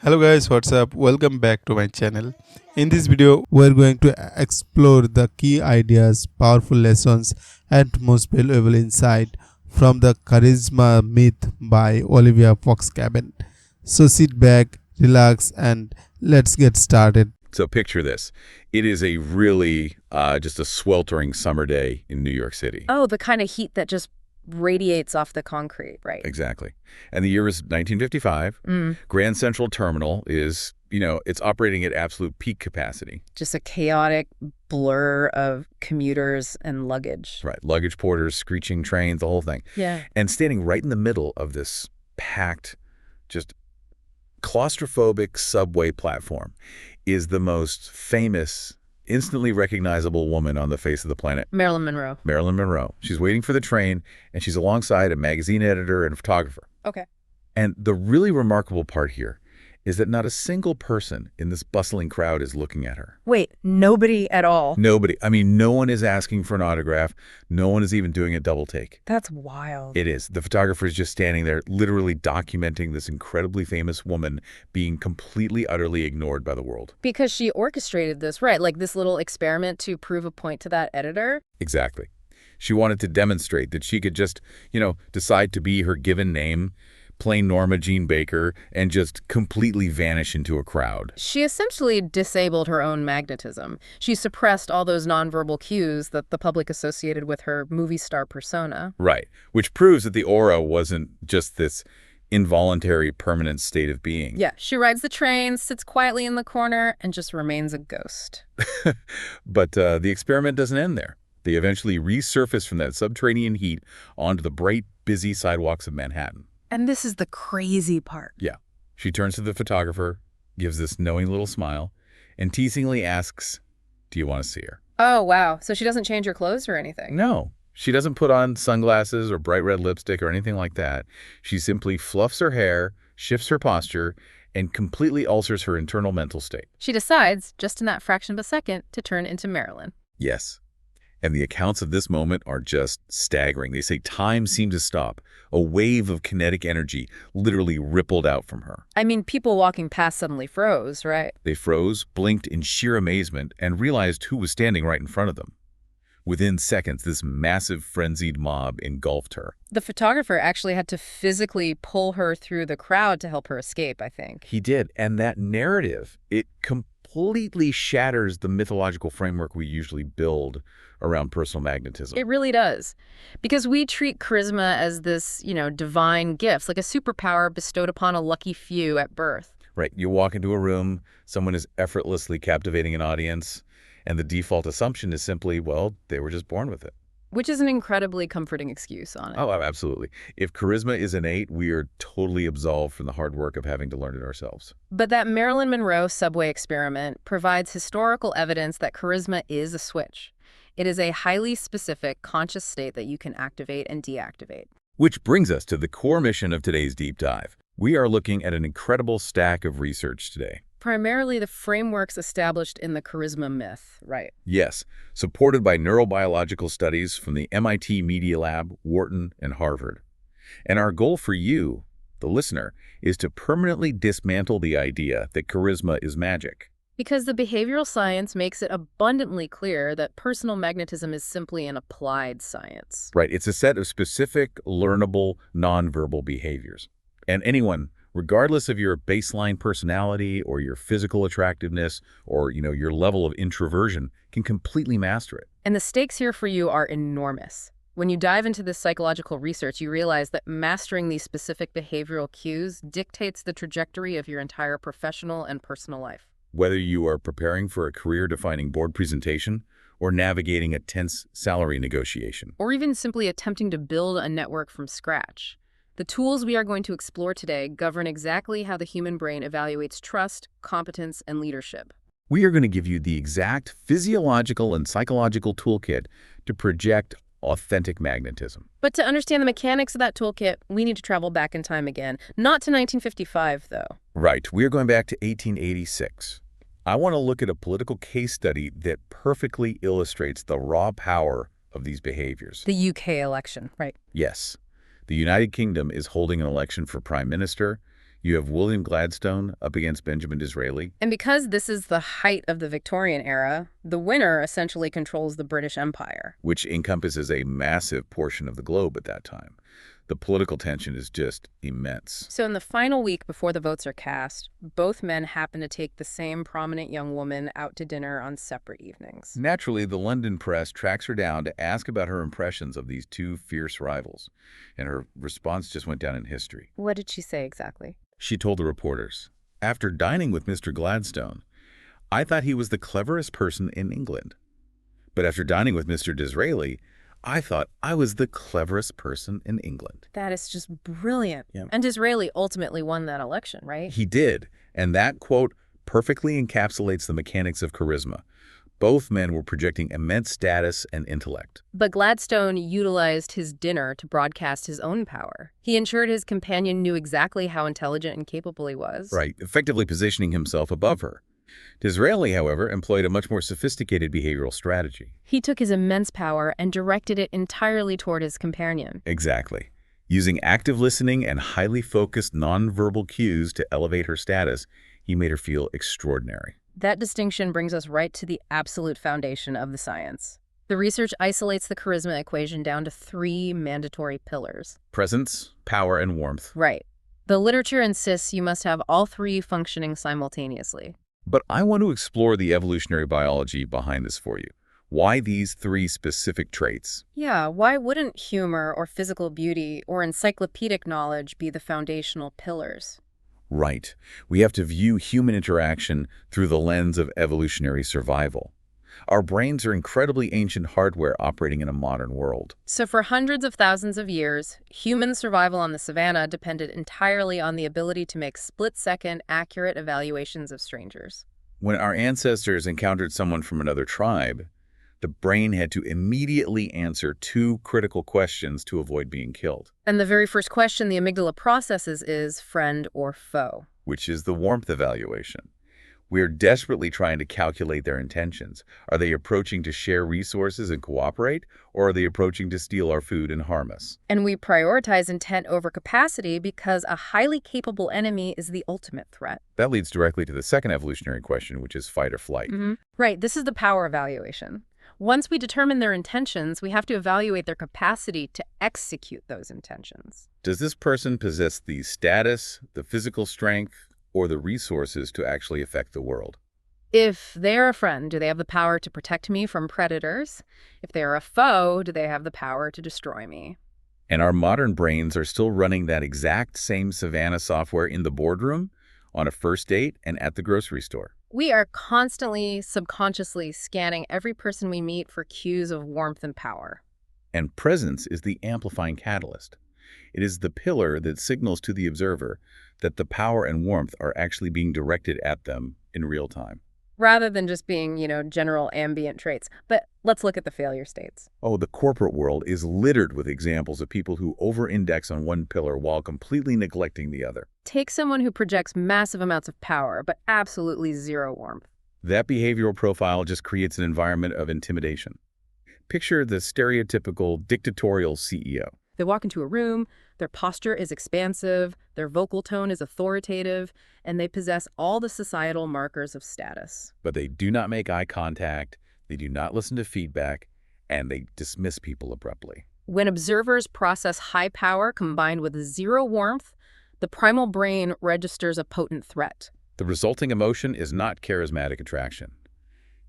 Hello guys, what's up? Welcome back to my channel. In this video, we're going to explore the key ideas, powerful lessons, and most valuable insight from the Charisma Myth by Olivia Fox Cabane. So sit back, relax, and let's get started. So picture this. It is a really just a sweltering summer day in New York City. Oh, the kind of heat that just radiates off the concrete, right? Exactly. And the year is 1955. Grand Central Terminal is, it's operating at absolute peak capacity. Just a chaotic blur of commuters and luggage. Right. Luggage porters, screeching trains, the whole thing. Yeah. And standing right in the middle of this packed, just claustrophobic subway platform is the most famous, instantly recognizable woman on the face of the planet. Marilyn Monroe. Marilyn Monroe. She's waiting for the train, and she's alongside a magazine editor and a photographer. Okay. And the really remarkable part here is that not a single person in this bustling crowd is looking at her. Wait, nobody at all? Nobody. I mean, no one is asking for an autograph. No one is even doing a double take. That's wild. It is. The photographer is just standing there, literally documenting this incredibly famous woman being completely, utterly ignored by the world. Because she orchestrated this, right? Like this little experiment to prove a point to that editor? Exactly. She wanted to demonstrate that she could just, decide to be her given name, plain Norma Jean Baker, and just completely vanish into a crowd. She essentially disabled her own magnetism. She suppressed all those nonverbal cues that the public associated with her movie star persona. Right. Which proves that the aura wasn't just this involuntary permanent state of being. Yeah, she rides the train, sits quietly in the corner, and just remains a ghost. But the experiment doesn't end there. They eventually resurface from that subterranean heat onto the bright, busy sidewalks of Manhattan. And this is the crazy part. Yeah. She turns to the photographer, gives this knowing little smile, and teasingly asks, "Do you want to see her?" Oh, wow. So she doesn't change her clothes or anything? No. She doesn't put on sunglasses or bright red lipstick or anything like that. She simply fluffs her hair, shifts her posture, and completely alters her internal mental state. She decides, just in that fraction of a second, to turn into Marilyn. Yes. And the accounts of this moment are just staggering. They say time seemed to stop. A wave of kinetic energy literally rippled out from her. I mean, people walking past suddenly froze, right? They froze, blinked in sheer amazement, and realized who was standing right in front of them. Within seconds, this massive, frenzied mob engulfed her. The photographer actually had to physically pull her through the crowd to help her escape, I think. He did. And that narrative, it completely shatters the mythological framework we usually build around personal magnetism. It really does. Because we treat charisma as this, divine gift, like a superpower bestowed upon a lucky few at birth. Right. You walk into a room, someone is effortlessly captivating an audience, and the default assumption is simply, well, they were just born with it. Which is an incredibly comforting excuse on it. Oh, absolutely. If charisma is innate, we are totally absolved from the hard work of having to learn it ourselves. But that Marilyn Monroe subway experiment provides historical evidence that charisma is a switch. It is a highly specific, conscious state that you can activate and deactivate. Which brings us to the core mission of today's deep dive. We are looking at an incredible stack of research today. Primarily the frameworks established in the charisma myth, right? Yes, supported by neurobiological studies from the MIT Media Lab, Wharton, and Harvard. And our goal for you, the listener, is to permanently dismantle the idea that charisma is magic. Because the behavioral science makes it abundantly clear that personal magnetism is simply an applied science. Right, it's a set of specific, learnable, nonverbal behaviors. And anyone, regardless of your baseline personality or your physical attractiveness or, your level of introversion, can completely master it. And the stakes here for you are enormous. When you dive into this psychological research, you realize that mastering these specific behavioral cues dictates the trajectory of your entire professional and personal life. Whether you are preparing for a career-defining board presentation or navigating a tense salary negotiation. Or even simply attempting to build a network from scratch. The tools we are going to explore today govern exactly how the human brain evaluates trust, competence, and leadership. We are going to give you the exact physiological and psychological toolkit to project authentic magnetism. But to understand the mechanics of that toolkit, we need to travel back in time again. Not to 1955, though. Right. We are going back to 1886. I want to look at a political case study that perfectly illustrates the raw power of these behaviors. The UK election, right? Yes. The United Kingdom is holding an election for Prime Minister, You have William Gladstone up against Benjamin Disraeli. And because this is the height of the Victorian era, the winner essentially controls the British Empire. Which encompasses a massive portion of the globe at that time. The political tension is just immense. So in the final week before the votes are cast, both men happen to take the same prominent young woman out to dinner on separate evenings. Naturally, the London press tracks her down to ask about her impressions of these two fierce rivals, and her response just went down in history. What did she say exactly? She told the reporters, "After dining with Mr. Gladstone, I thought he was the cleverest person in England. But after dining with Mr. Disraeli, I thought I was the cleverest person in England." That is just brilliant. Yeah. And Disraeli ultimately won that election, right? He did, and that quote perfectly encapsulates the mechanics of charisma. Both men were projecting immense status and intellect. But Gladstone utilized his dinner to broadcast his own power. He ensured his companion knew exactly how intelligent and capable he was. Right, effectively positioning himself above her. Disraeli, however, employed a much more sophisticated behavioral strategy. He took his immense power and directed it entirely toward his companion. Exactly. Using active listening and highly focused nonverbal cues to elevate her status, he made her feel extraordinary. That distinction brings us right to the absolute foundation of the science. The research isolates the charisma equation down to 3 mandatory pillars. Presence, power, and warmth. Right. The literature insists you must have all 3 functioning simultaneously. But I want to explore the evolutionary biology behind this for you. Why these 3 specific traits? Yeah, why wouldn't humor or physical beauty or encyclopedic knowledge be the foundational pillars? Right. We have to view human interaction through the lens of evolutionary survival. Our brains are incredibly ancient hardware operating in a modern world. So for hundreds of thousands of years, human survival on the savannah depended entirely on the ability to make split-second, accurate evaluations of strangers. When our ancestors encountered someone from another tribe, the brain had to immediately answer 2 critical questions to avoid being killed, And the very first question the amygdala processes is friend or foe. which is the warmth evaluation. We are desperately trying to calculate their intentions. Are they approaching to share resources and cooperate, or are they approaching to steal our food and harm us? And we prioritize intent over capacity because a highly capable enemy is the ultimate threat. That leads directly to the second evolutionary question, which is fight or flight. Right, this is the power evaluation. Once we determine their intentions, we have to evaluate their capacity to execute those intentions. Does this person possess the status, the physical strength, or the resources to actually affect the world? If they're a friend, do they have the power to protect me from predators? If they're a foe, do they have the power to destroy me? And our modern brains are still running that exact same Savannah software in the boardroom, on a first date, and at the grocery store. We are constantly, subconsciously scanning every person we meet for cues of warmth and power. And presence is the amplifying catalyst. It is the pillar that signals to the observer that the power and warmth are actually being directed at them in real time. Rather than just being, general ambient traits. But let's look at the failure states. Oh, the corporate world is littered with examples of people who over-index on one pillar while completely neglecting the other. Take someone who projects massive amounts of power, but absolutely zero warmth. That behavioral profile just creates an environment of intimidation. Picture the stereotypical dictatorial CEO. They walk into a room, their posture is expansive, their vocal tone is authoritative, and they possess all the societal markers of status. But they do not make eye contact, they do not listen to feedback, and they dismiss people abruptly. When observers process high power combined with zero warmth, the primal brain registers a potent threat. The resulting emotion is not charismatic attraction.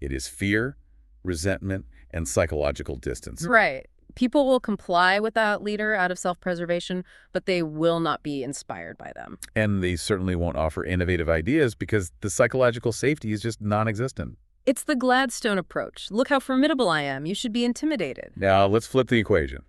It is fear, resentment, and psychological distance. Right. People will comply with that leader out of self-preservation, but they will not be inspired by them. And they certainly won't offer innovative ideas because the psychological safety is just non-existent. It's the Gladstone approach. Look how formidable I am. You should be intimidated. Now, let's flip the equation.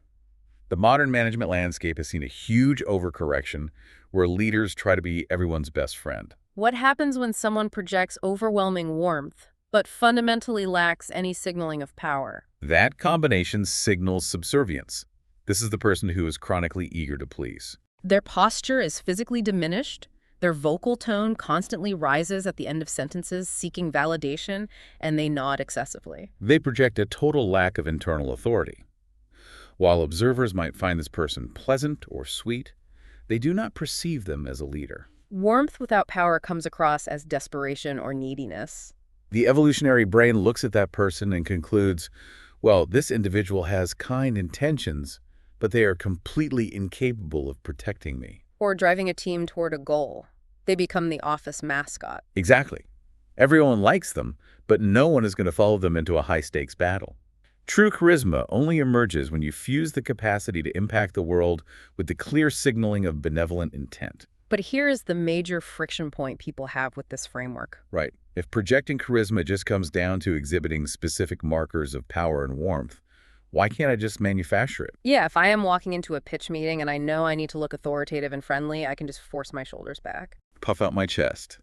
The modern management landscape has seen a huge overcorrection where leaders try to be everyone's best friend. What happens when someone projects overwhelming warmth, but fundamentally lacks any signaling of power? That combination signals subservience. This is the person who is chronically eager to please. Their posture is physically diminished. Their vocal tone constantly rises at the end of sentences, seeking validation, and they nod excessively. They project a total lack of internal authority. While observers might find this person pleasant or sweet, they do not perceive them as a leader. Warmth without power comes across as desperation or neediness. The evolutionary brain looks at that person and concludes, well, this individual has kind intentions, but they are completely incapable of protecting me. Or driving a team toward a goal. They become the office mascot. Exactly. Everyone likes them, but no one is going to follow them into a high-stakes battle. True charisma only emerges when you fuse the capacity to impact the world with the clear signaling of benevolent intent. But here is the major friction point people have with this framework. Right. If projecting charisma just comes down to exhibiting specific markers of power and warmth, why can't I just manufacture it? Yeah, if I am walking into a pitch meeting and I know I need to look authoritative and friendly, I can just force my shoulders back. Puff out my chest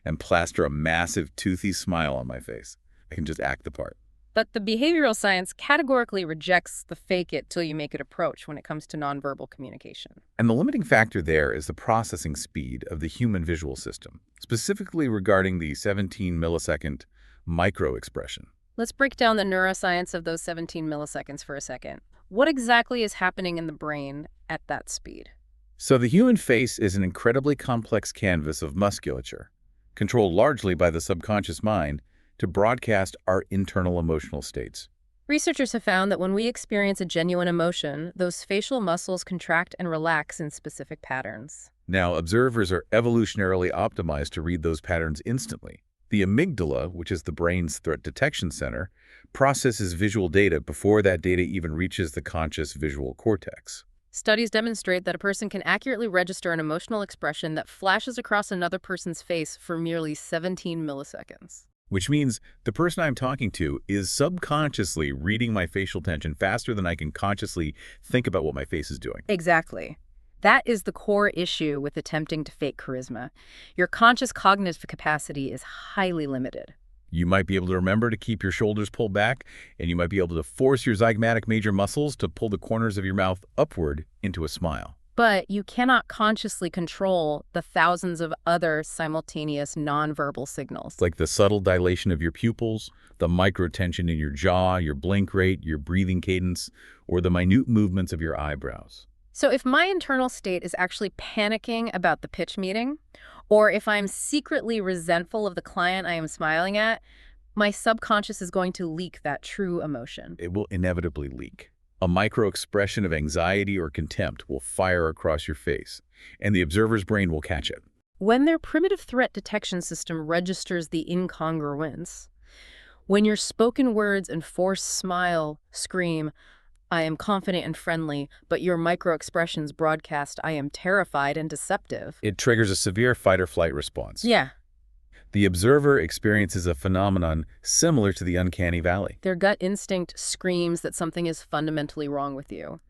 and plaster a massive, toothy smile on my face. I can just act the part. But the behavioral science categorically rejects the fake it till you make it approach when it comes to nonverbal communication. And the limiting factor there is the processing speed of the human visual system, specifically regarding the 17-millisecond micro-expression. Let's break down the neuroscience of those 17 milliseconds for a second. What exactly is happening in the brain at that speed? So the human face is an incredibly complex canvas of musculature, controlled largely by the subconscious mind, to broadcast our internal emotional states. Researchers have found that when we experience a genuine emotion, those facial muscles contract and relax in specific patterns. Now, observers are evolutionarily optimized to read those patterns instantly. The amygdala, which is the brain's threat detection center, processes visual data before that data even reaches the conscious visual cortex. Studies demonstrate that a person can accurately register an emotional expression that flashes across another person's face for merely 17 milliseconds. Which means the person I'm talking to is subconsciously reading my facial tension faster than I can consciously think about what my face is doing. Exactly. That is the core issue with attempting to fake charisma. Your conscious cognitive capacity is highly limited. You might be able to remember to keep your shoulders pulled back, and you might be able to force your zygomatic major muscles to pull the corners of your mouth upward into a smile. But you cannot consciously control the thousands of other simultaneous nonverbal signals. Like the subtle dilation of your pupils, the microtension in your jaw, your blink rate, your breathing cadence, or the minute movements of your eyebrows. So if my internal state is actually panicking about the pitch meeting, or if I'm secretly resentful of the client I am smiling at, my subconscious is going to leak that true emotion. It will inevitably leak. A micro-expression of anxiety or contempt will fire across your face, and the observer's brain will catch it. When their primitive threat detection system registers the incongruence, when your spoken words and forced smile scream, "I am confident and friendly," but your micro-expressions broadcast, "I am terrified and deceptive," It triggers a severe fight-or-flight response. yeah, The observer experiences a phenomenon similar to the uncanny valley. their gut instinct screams that something is fundamentally wrong with you.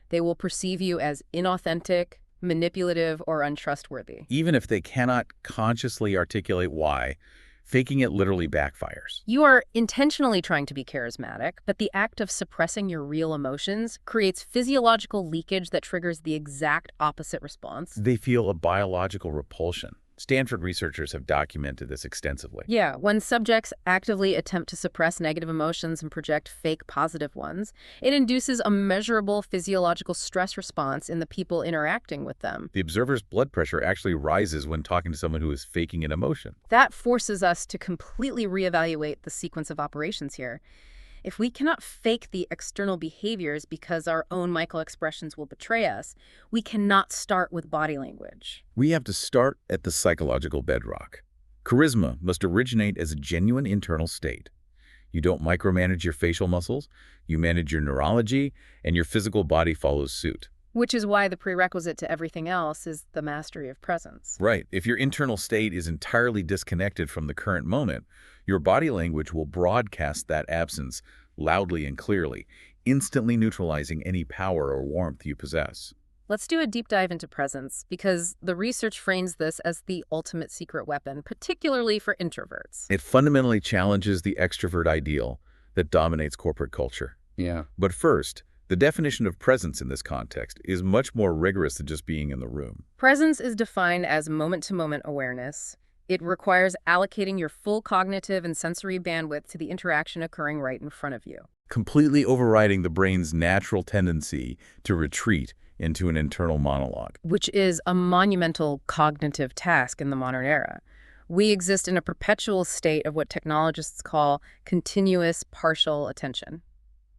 They will perceive you as inauthentic, manipulative, or untrustworthy. Even if they cannot consciously articulate why, faking it literally backfires. You are intentionally trying to be charismatic, but the act of suppressing your real emotions creates physiological leakage that triggers the exact opposite response. They feel a biological repulsion. Stanford researchers have documented this extensively. Yeah, when subjects actively attempt to suppress negative emotions and project fake positive ones, it induces a measurable physiological stress response in the people interacting with them. The observer's blood pressure actually rises when talking to someone who is faking an emotion. That forces us to completely reevaluate the sequence of operations here. If we cannot fake the external behaviors because our own micro-expressions will betray us, we cannot start with body language. We have to start at the psychological bedrock. Charisma must originate as a genuine internal state. You don't micromanage your facial muscles, you manage your neurology, and your physical body follows suit. Which is why the prerequisite to everything else is the mastery of presence. Right. If your internal state is entirely disconnected from the current moment, your body language will broadcast that absence loudly and clearly, instantly neutralizing any power or warmth you possess. Let's do a deep dive into presence, because the research frames this as the ultimate secret weapon, particularly for introverts. It fundamentally challenges the extrovert ideal that dominates corporate culture. Yeah. But first, the definition of presence in this context is much more rigorous than just being in the room. Presence is defined as moment-to-moment awareness. It requires allocating your full cognitive and sensory bandwidth to the interaction occurring right in front of you. Completely overriding the brain's natural tendency to retreat into an internal monologue. Which is a monumental cognitive task in the modern era. We exist in a perpetual state of what technologists call continuous partial attention.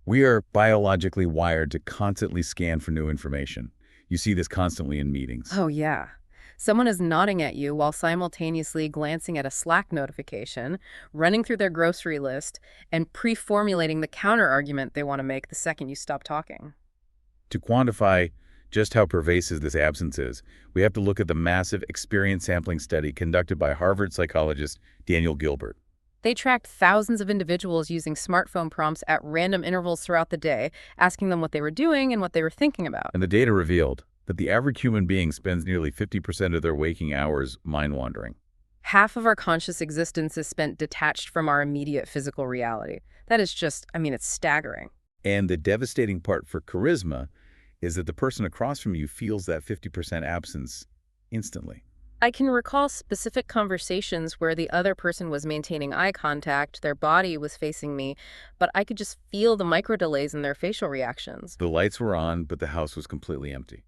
We are biologically wired to constantly scan for new information. You see this constantly in meetings. Oh, yeah. Someone is nodding at you while simultaneously glancing at a Slack notification, running through their grocery list, and pre-formulating the counter-argument they want to make the second you stop talking. To quantify just how pervasive this absence is, we have to look at the massive experience sampling study conducted by Harvard psychologist Daniel Gilbert. They tracked thousands of individuals using smartphone prompts at random intervals throughout the day, asking them what they were doing and what they were thinking about. And the data revealed that the average human being spends nearly 50% of their waking hours mind-wandering. Half of our conscious existence is spent detached from our immediate physical reality. That is just, it's staggering. And the devastating part for charisma is that the person across from you feels that 50% absence instantly. I can recall specific conversations where the other person was maintaining eye contact, their body was facing me, but I could just feel the micro delays in their facial reactions. The lights were on, but the house was completely empty.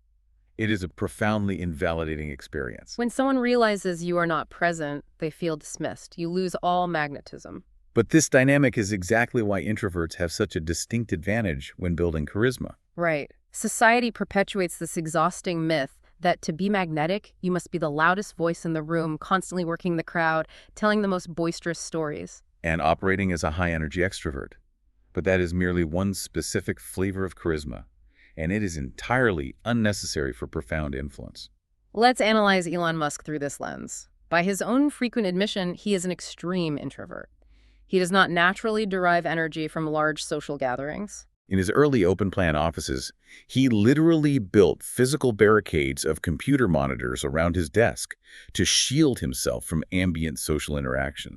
It is a profoundly invalidating experience. When someone realizes you are not present, they feel dismissed. You lose all magnetism. But this dynamic is exactly why introverts have such a distinct advantage when building charisma. Right. Society perpetuates this exhausting myth that to be magnetic, you must be the loudest voice in the room, constantly working the crowd, telling the most boisterous stories. And operating as a high-energy extrovert. But that is merely one specific flavor of charisma, and it is entirely unnecessary for profound influence. Let's analyze Elon Musk through this lens. By his own frequent admission, he is an extreme introvert. He does not naturally derive energy from large social gatherings. In his early open-plan offices, he literally built physical barricades of computer monitors around his desk to shield himself from ambient social interaction.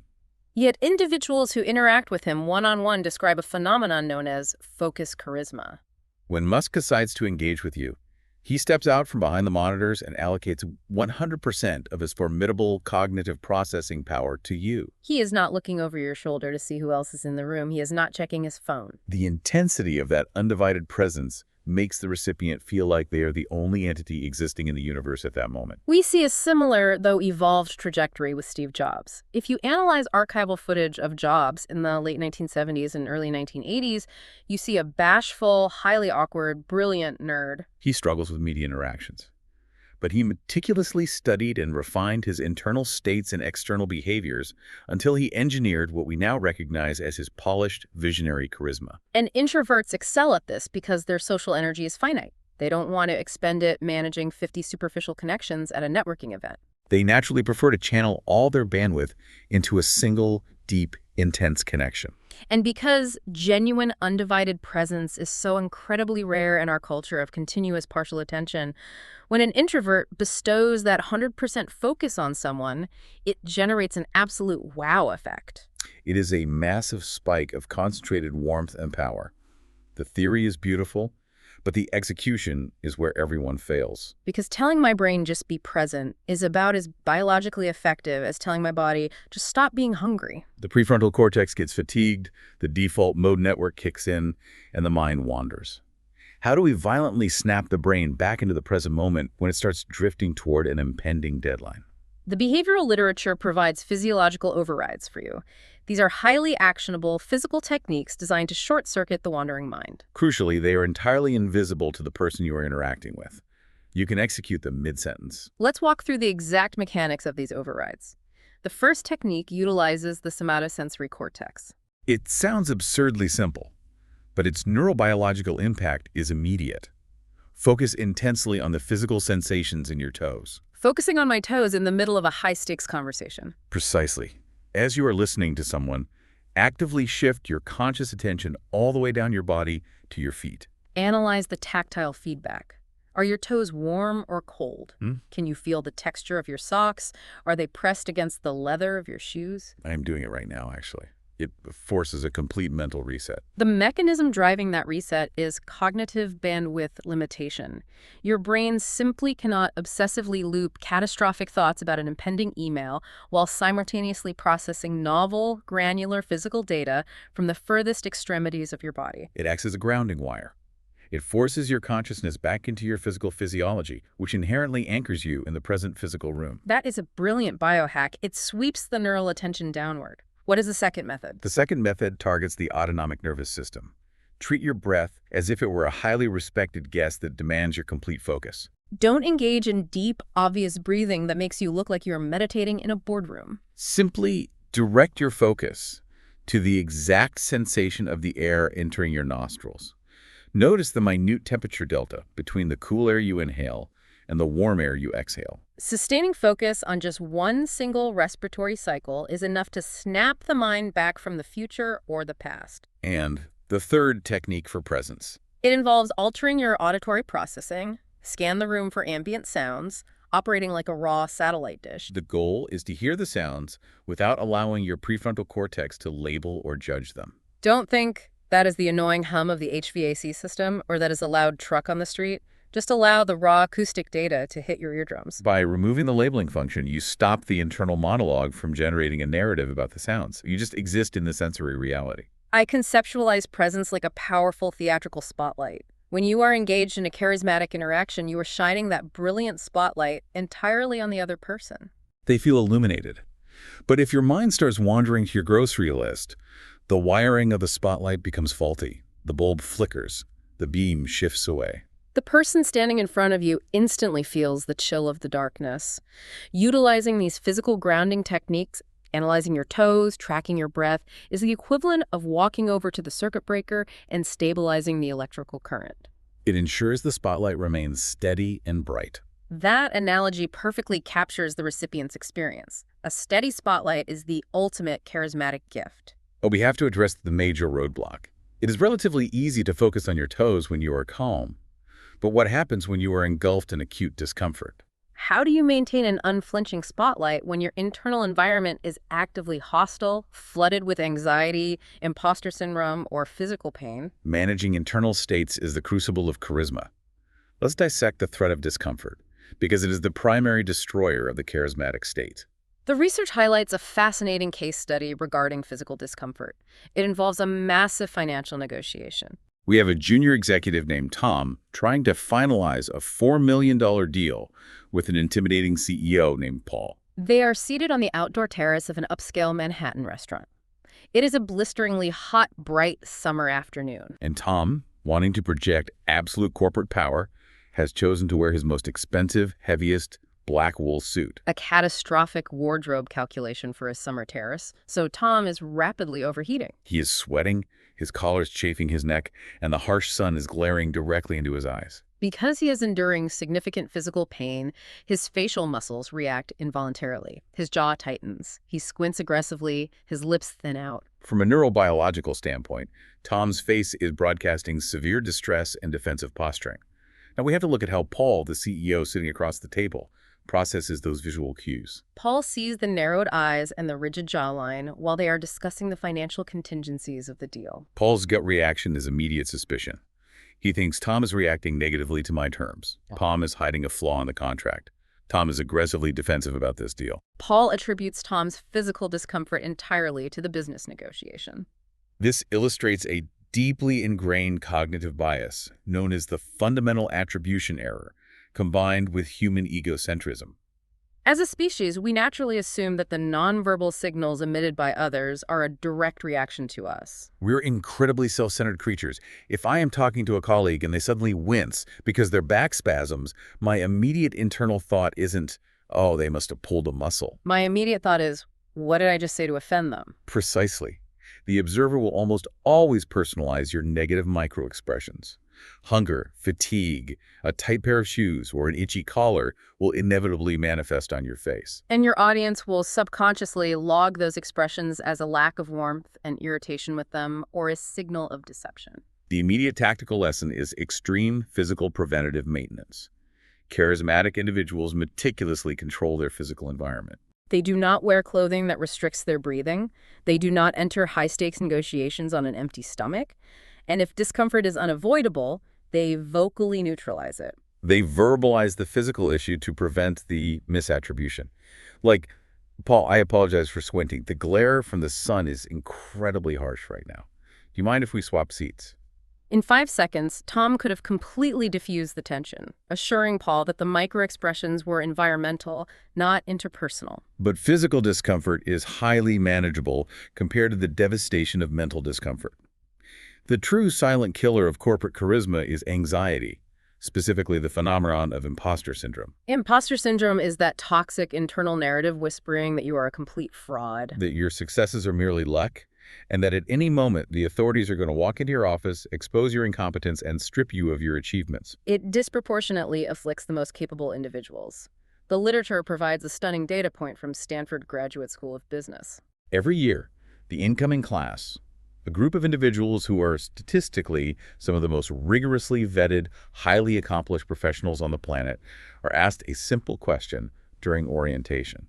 Yet individuals who interact with him one-on-one describe a phenomenon known as focus charisma. When Musk decides to engage with you, he steps out from behind the monitors and allocates 100% of his formidable cognitive processing power to you. He is not looking over your shoulder to see who else is in the room. He is not checking his phone. The intensity of that undivided presence makes the recipient feel like they are the only entity existing in the universe at that moment. We see a similar, though evolved, trajectory with Steve Jobs. If you analyze archival footage of Jobs in the late 1970s and early 1980s, you see a bashful, highly awkward, brilliant nerd. He struggles with media interactions. But he meticulously studied and refined his internal states and external behaviors until he engineered what we now recognize as his polished, visionary charisma. And introverts excel at this because their social energy is finite. They don't want to expend it managing 50 superficial connections at a networking event. They naturally prefer to channel all their bandwidth into a single, deep, intense connection. And because genuine, undivided presence is so incredibly rare in our culture of continuous partial attention, when an introvert bestows that 100% focus on someone, it generates an absolute wow effect. It is a massive spike of concentrated warmth and power. The theory is beautiful, but the execution is where everyone fails. Because telling my brain just be present is about as biologically effective as telling my body just stop being hungry. The prefrontal cortex gets fatigued, the default mode network kicks in, and the mind wanders. How do we violently snap the brain back into the present moment when it starts drifting toward an impending deadline? The behavioral literature provides physiological overrides for you. These are highly actionable physical techniques designed to short-circuit the wandering mind. Crucially, they are entirely invisible to the person you are interacting with. You can execute them mid-sentence. Let's walk through the exact mechanics of these overrides. The first technique utilizes the somatosensory cortex. It sounds absurdly simple, but its neurobiological impact is immediate. Focus intensely on the physical sensations in your toes. Focusing on my toes in the middle of a high-stakes conversation. Precisely. As you are listening to someone, actively shift your conscious attention all the way down your body to your feet. Analyze the tactile feedback. Are your toes warm or cold? Hmm? Can you feel the texture of your socks? Are they pressed against the leather of your shoes? I am doing it right now, actually. It forces a complete mental reset. The mechanism driving that reset is cognitive bandwidth limitation. Your brain simply cannot obsessively loop catastrophic thoughts about an impending email while simultaneously processing novel, granular physical data from the furthest extremities of your body. It acts as a grounding wire. It forces your consciousness back into your physical physiology, which inherently anchors you in the present physical room. That is a brilliant biohack. It sweeps the neural attention downward. What is the second method? The second method targets the autonomic nervous system. Treat your breath as if it were a highly respected guest that demands your complete focus. Don't engage in deep, obvious breathing that makes you look like you're meditating in a boardroom. Simply direct your focus to the exact sensation of the air entering your nostrils. Notice the minute temperature delta between the cool air you inhale and the warm air you exhale. Sustaining focus on just one single respiratory cycle is enough to snap the mind back from the future or the past. And the third technique for presence. It involves altering your auditory processing, scan the room for ambient sounds, operating like a raw satellite dish. The goal is to hear the sounds without allowing your prefrontal cortex to label or judge them. Don't think that is the annoying hum of the HVAC system or that is a loud truck on the street. Just allow the raw acoustic data to hit your eardrums. By removing the labeling function, you stop the internal monologue from generating a narrative about the sounds. You just exist in the sensory reality. I conceptualize presence like a powerful theatrical spotlight. When you are engaged in a charismatic interaction, you are shining that brilliant spotlight entirely on the other person. They feel illuminated. But if your mind starts wandering to your grocery list, the wiring of the spotlight becomes faulty. The bulb flickers. The beam shifts away. The person standing in front of you instantly feels the chill of the darkness. Utilizing these physical grounding techniques, analyzing your toes, tracking your breath, is the equivalent of walking over to the circuit breaker and stabilizing the electrical current. It ensures the spotlight remains steady and bright. That analogy perfectly captures the recipient's experience. A steady spotlight is the ultimate charismatic gift. But we have to address the major roadblock. It is relatively easy to focus on your toes when you are calm. But what happens when you are engulfed in acute discomfort? How do you maintain an unflinching spotlight when your internal environment is actively hostile, flooded with anxiety, imposter syndrome, or physical pain? Managing internal states is the crucible of charisma. Let's dissect the threat of discomfort, because it is the primary destroyer of the charismatic state. The research highlights a fascinating case study regarding physical discomfort. It involves a massive financial negotiation. We have a junior executive named Tom trying to finalize a $4 million deal with an intimidating CEO named Paul. They are seated on the outdoor terrace of an upscale Manhattan restaurant. It is a blisteringly hot, bright summer afternoon. And Tom, wanting to project absolute corporate power, has chosen to wear his most expensive, heaviest black wool suit. A catastrophic wardrobe calculation for a summer terrace, so Tom is rapidly overheating. He is sweating, his collar's chafing his neck, and the harsh sun is glaring directly into his eyes. Because he is enduring significant physical pain, his facial muscles react involuntarily. His jaw tightens. He squints aggressively. His lips thin out. From a neurobiological standpoint, Tom's face is broadcasting severe distress and defensive posturing. Now we have to look at how Paul, the CEO sitting across the table, processes those visual cues. Paul sees the narrowed eyes and the rigid jawline while they are discussing the financial contingencies of the deal. Paul's gut reaction is immediate suspicion. He thinks Tom is reacting negatively to my terms. Tom is hiding a flaw in the contract. Tom is aggressively defensive about this deal. Paul attributes Tom's physical discomfort entirely to the business negotiation. This illustrates a deeply ingrained cognitive bias known as the fundamental attribution error, combined with human egocentrism. As a species, we naturally assume that the nonverbal signals emitted by others are a direct reaction to us. We're incredibly self-centered creatures. If I am talking to a colleague and they suddenly wince because their back spasms, my immediate internal thought isn't, oh, they must have pulled a muscle. My immediate thought is, what did I just say to offend them? Precisely. The observer will almost always personalize your negative microexpressions. Hunger, fatigue, a tight pair of shoes, or an itchy collar will inevitably manifest on your face. And your audience will subconsciously log those expressions as a lack of warmth and irritation with them or a signal of deception. The immediate tactical lesson is extreme physical preventative maintenance. Charismatic individuals meticulously control their physical environment. They do not wear clothing that restricts their breathing. They do not enter high-stakes negotiations on an empty stomach. And if discomfort is unavoidable, they vocally neutralize it. They verbalize the physical issue to prevent the misattribution. Like, Paul, I apologize for squinting. The glare from the sun is incredibly harsh right now. Do you mind if we swap seats? In 5 seconds, Tom could have completely diffused the tension, assuring Paul that the microexpressions were environmental, not interpersonal. But physical discomfort is highly manageable compared to the devastation of mental discomfort. The true silent killer of corporate charisma is anxiety, specifically the phenomenon of imposter syndrome. Imposter syndrome is that toxic internal narrative whispering that you are a complete fraud. That your successes are merely luck, and that at any moment the authorities are going to walk into your office, expose your incompetence, and strip you of your achievements. It disproportionately afflicts the most capable individuals. The literature provides a stunning data point from Stanford Graduate School of Business. Every year, the incoming class, a group of individuals who are statistically some of the most rigorously vetted, highly accomplished professionals on the planet, are asked a simple question during orientation.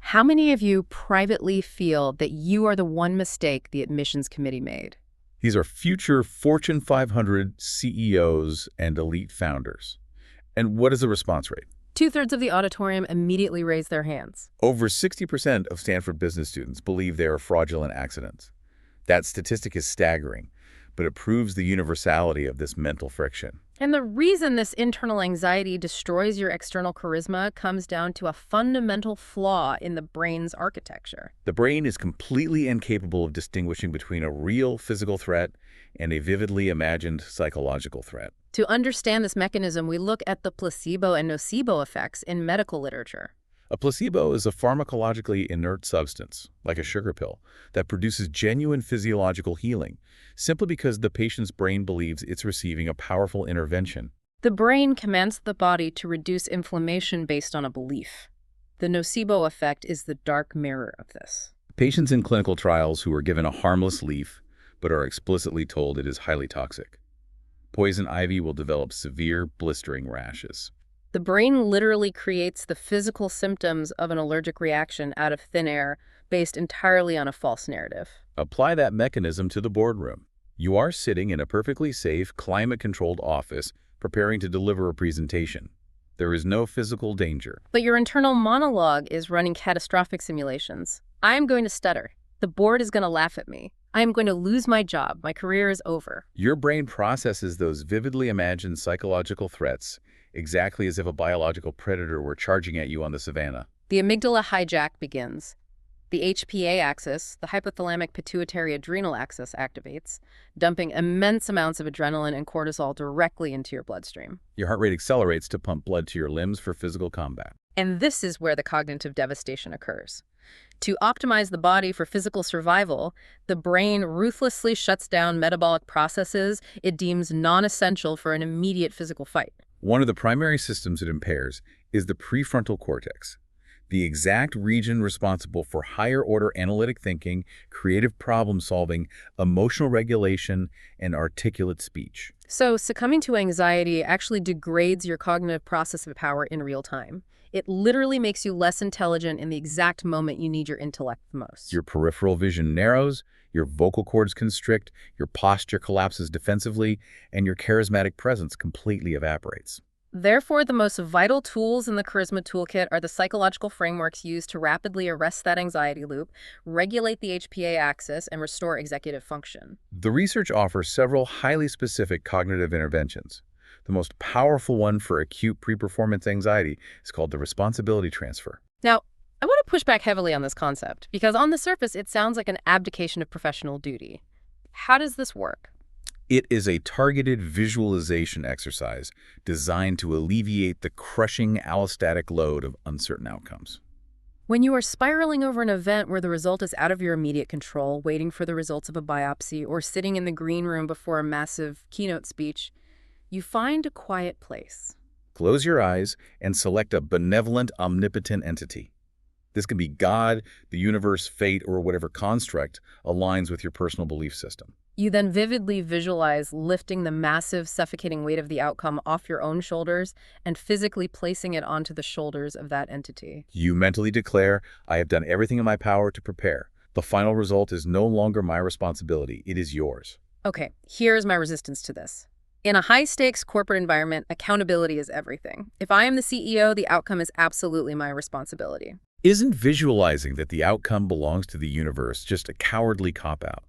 How many of you privately feel that you are the one mistake the admissions committee made? These are future Fortune 500 CEOs and elite founders. And what is the response rate? 2/3 of the auditorium immediately raised their hands. Over 60% of Stanford business students believe they are fraudulent accidents. That statistic is staggering, but it proves the universality of this mental friction. And the reason this internal anxiety destroys your external charisma comes down to a fundamental flaw in the brain's architecture. The brain is completely incapable of distinguishing between a real physical threat and a vividly imagined psychological threat. To understand this mechanism, we look at the placebo and nocebo effects in medical literature. A placebo is a pharmacologically inert substance, like a sugar pill, that produces genuine physiological healing, simply because the patient's brain believes it's receiving a powerful intervention. The brain commands the body to reduce inflammation based on a belief. The nocebo effect is the dark mirror of this. Patients in clinical trials who are given a harmless leaf, but are explicitly told it is highly toxic. Poison ivy will develop severe, blistering rashes. The brain literally creates the physical symptoms of an allergic reaction out of thin air based entirely on a false narrative. Apply that mechanism to the boardroom. You are sitting in a perfectly safe, climate-controlled office preparing to deliver a presentation. There is no physical danger. But your internal monologue is running catastrophic simulations. I am going to stutter. The board is going to laugh at me. I am going to lose my job. My career is over. Your brain processes those vividly imagined psychological threats exactly as if a biological predator were charging at you on the savannah. The amygdala hijack begins. The HPA axis, the hypothalamic pituitary adrenal axis, activates, dumping immense amounts of adrenaline and cortisol directly into your bloodstream. Your heart rate accelerates to pump blood to your limbs for physical combat. And this is where the cognitive devastation occurs. To optimize the body for physical survival, the brain ruthlessly shuts down metabolic processes it deems non-essential for an immediate physical fight. One of the primary systems it impairs is the prefrontal cortex, the exact region responsible for higher-order analytic thinking, creative problem-solving, emotional regulation, and articulate speech. So succumbing to anxiety actually degrades your cognitive processing power in real time. It literally makes you less intelligent in the exact moment you need your intellect the most. Your peripheral vision narrows, your vocal cords constrict, your posture collapses defensively, and your charismatic presence completely evaporates. Therefore, the most vital tools in the Charisma Toolkit are the psychological frameworks used to rapidly arrest that anxiety loop, regulate the HPA axis, and restore executive function. The research offers several highly specific cognitive interventions. The most powerful one for acute pre-performance anxiety is called the responsibility transfer. Now, I want to push back heavily on this concept, because on the surface, it sounds like an abdication of professional duty. How does this work? It is a targeted visualization exercise designed to alleviate the crushing allostatic load of uncertain outcomes. When you are spiraling over an event where the result is out of your immediate control, waiting for the results of a biopsy, or sitting in the green room before a massive keynote speech, you find a quiet place. Close your eyes and select a benevolent, omnipotent entity. This can be God, the universe, fate, or whatever construct aligns with your personal belief system. You then vividly visualize lifting the massive, suffocating weight of the outcome off your own shoulders and physically placing it onto the shoulders of that entity. You mentally declare, I have done everything in my power to prepare. The final result is no longer my responsibility. It is yours. Okay, here's my resistance to this. In a high-stakes corporate environment, accountability is everything. If I am the CEO, the outcome is absolutely my responsibility. Isn't visualizing that the outcome belongs to the universe just a cowardly cop-out?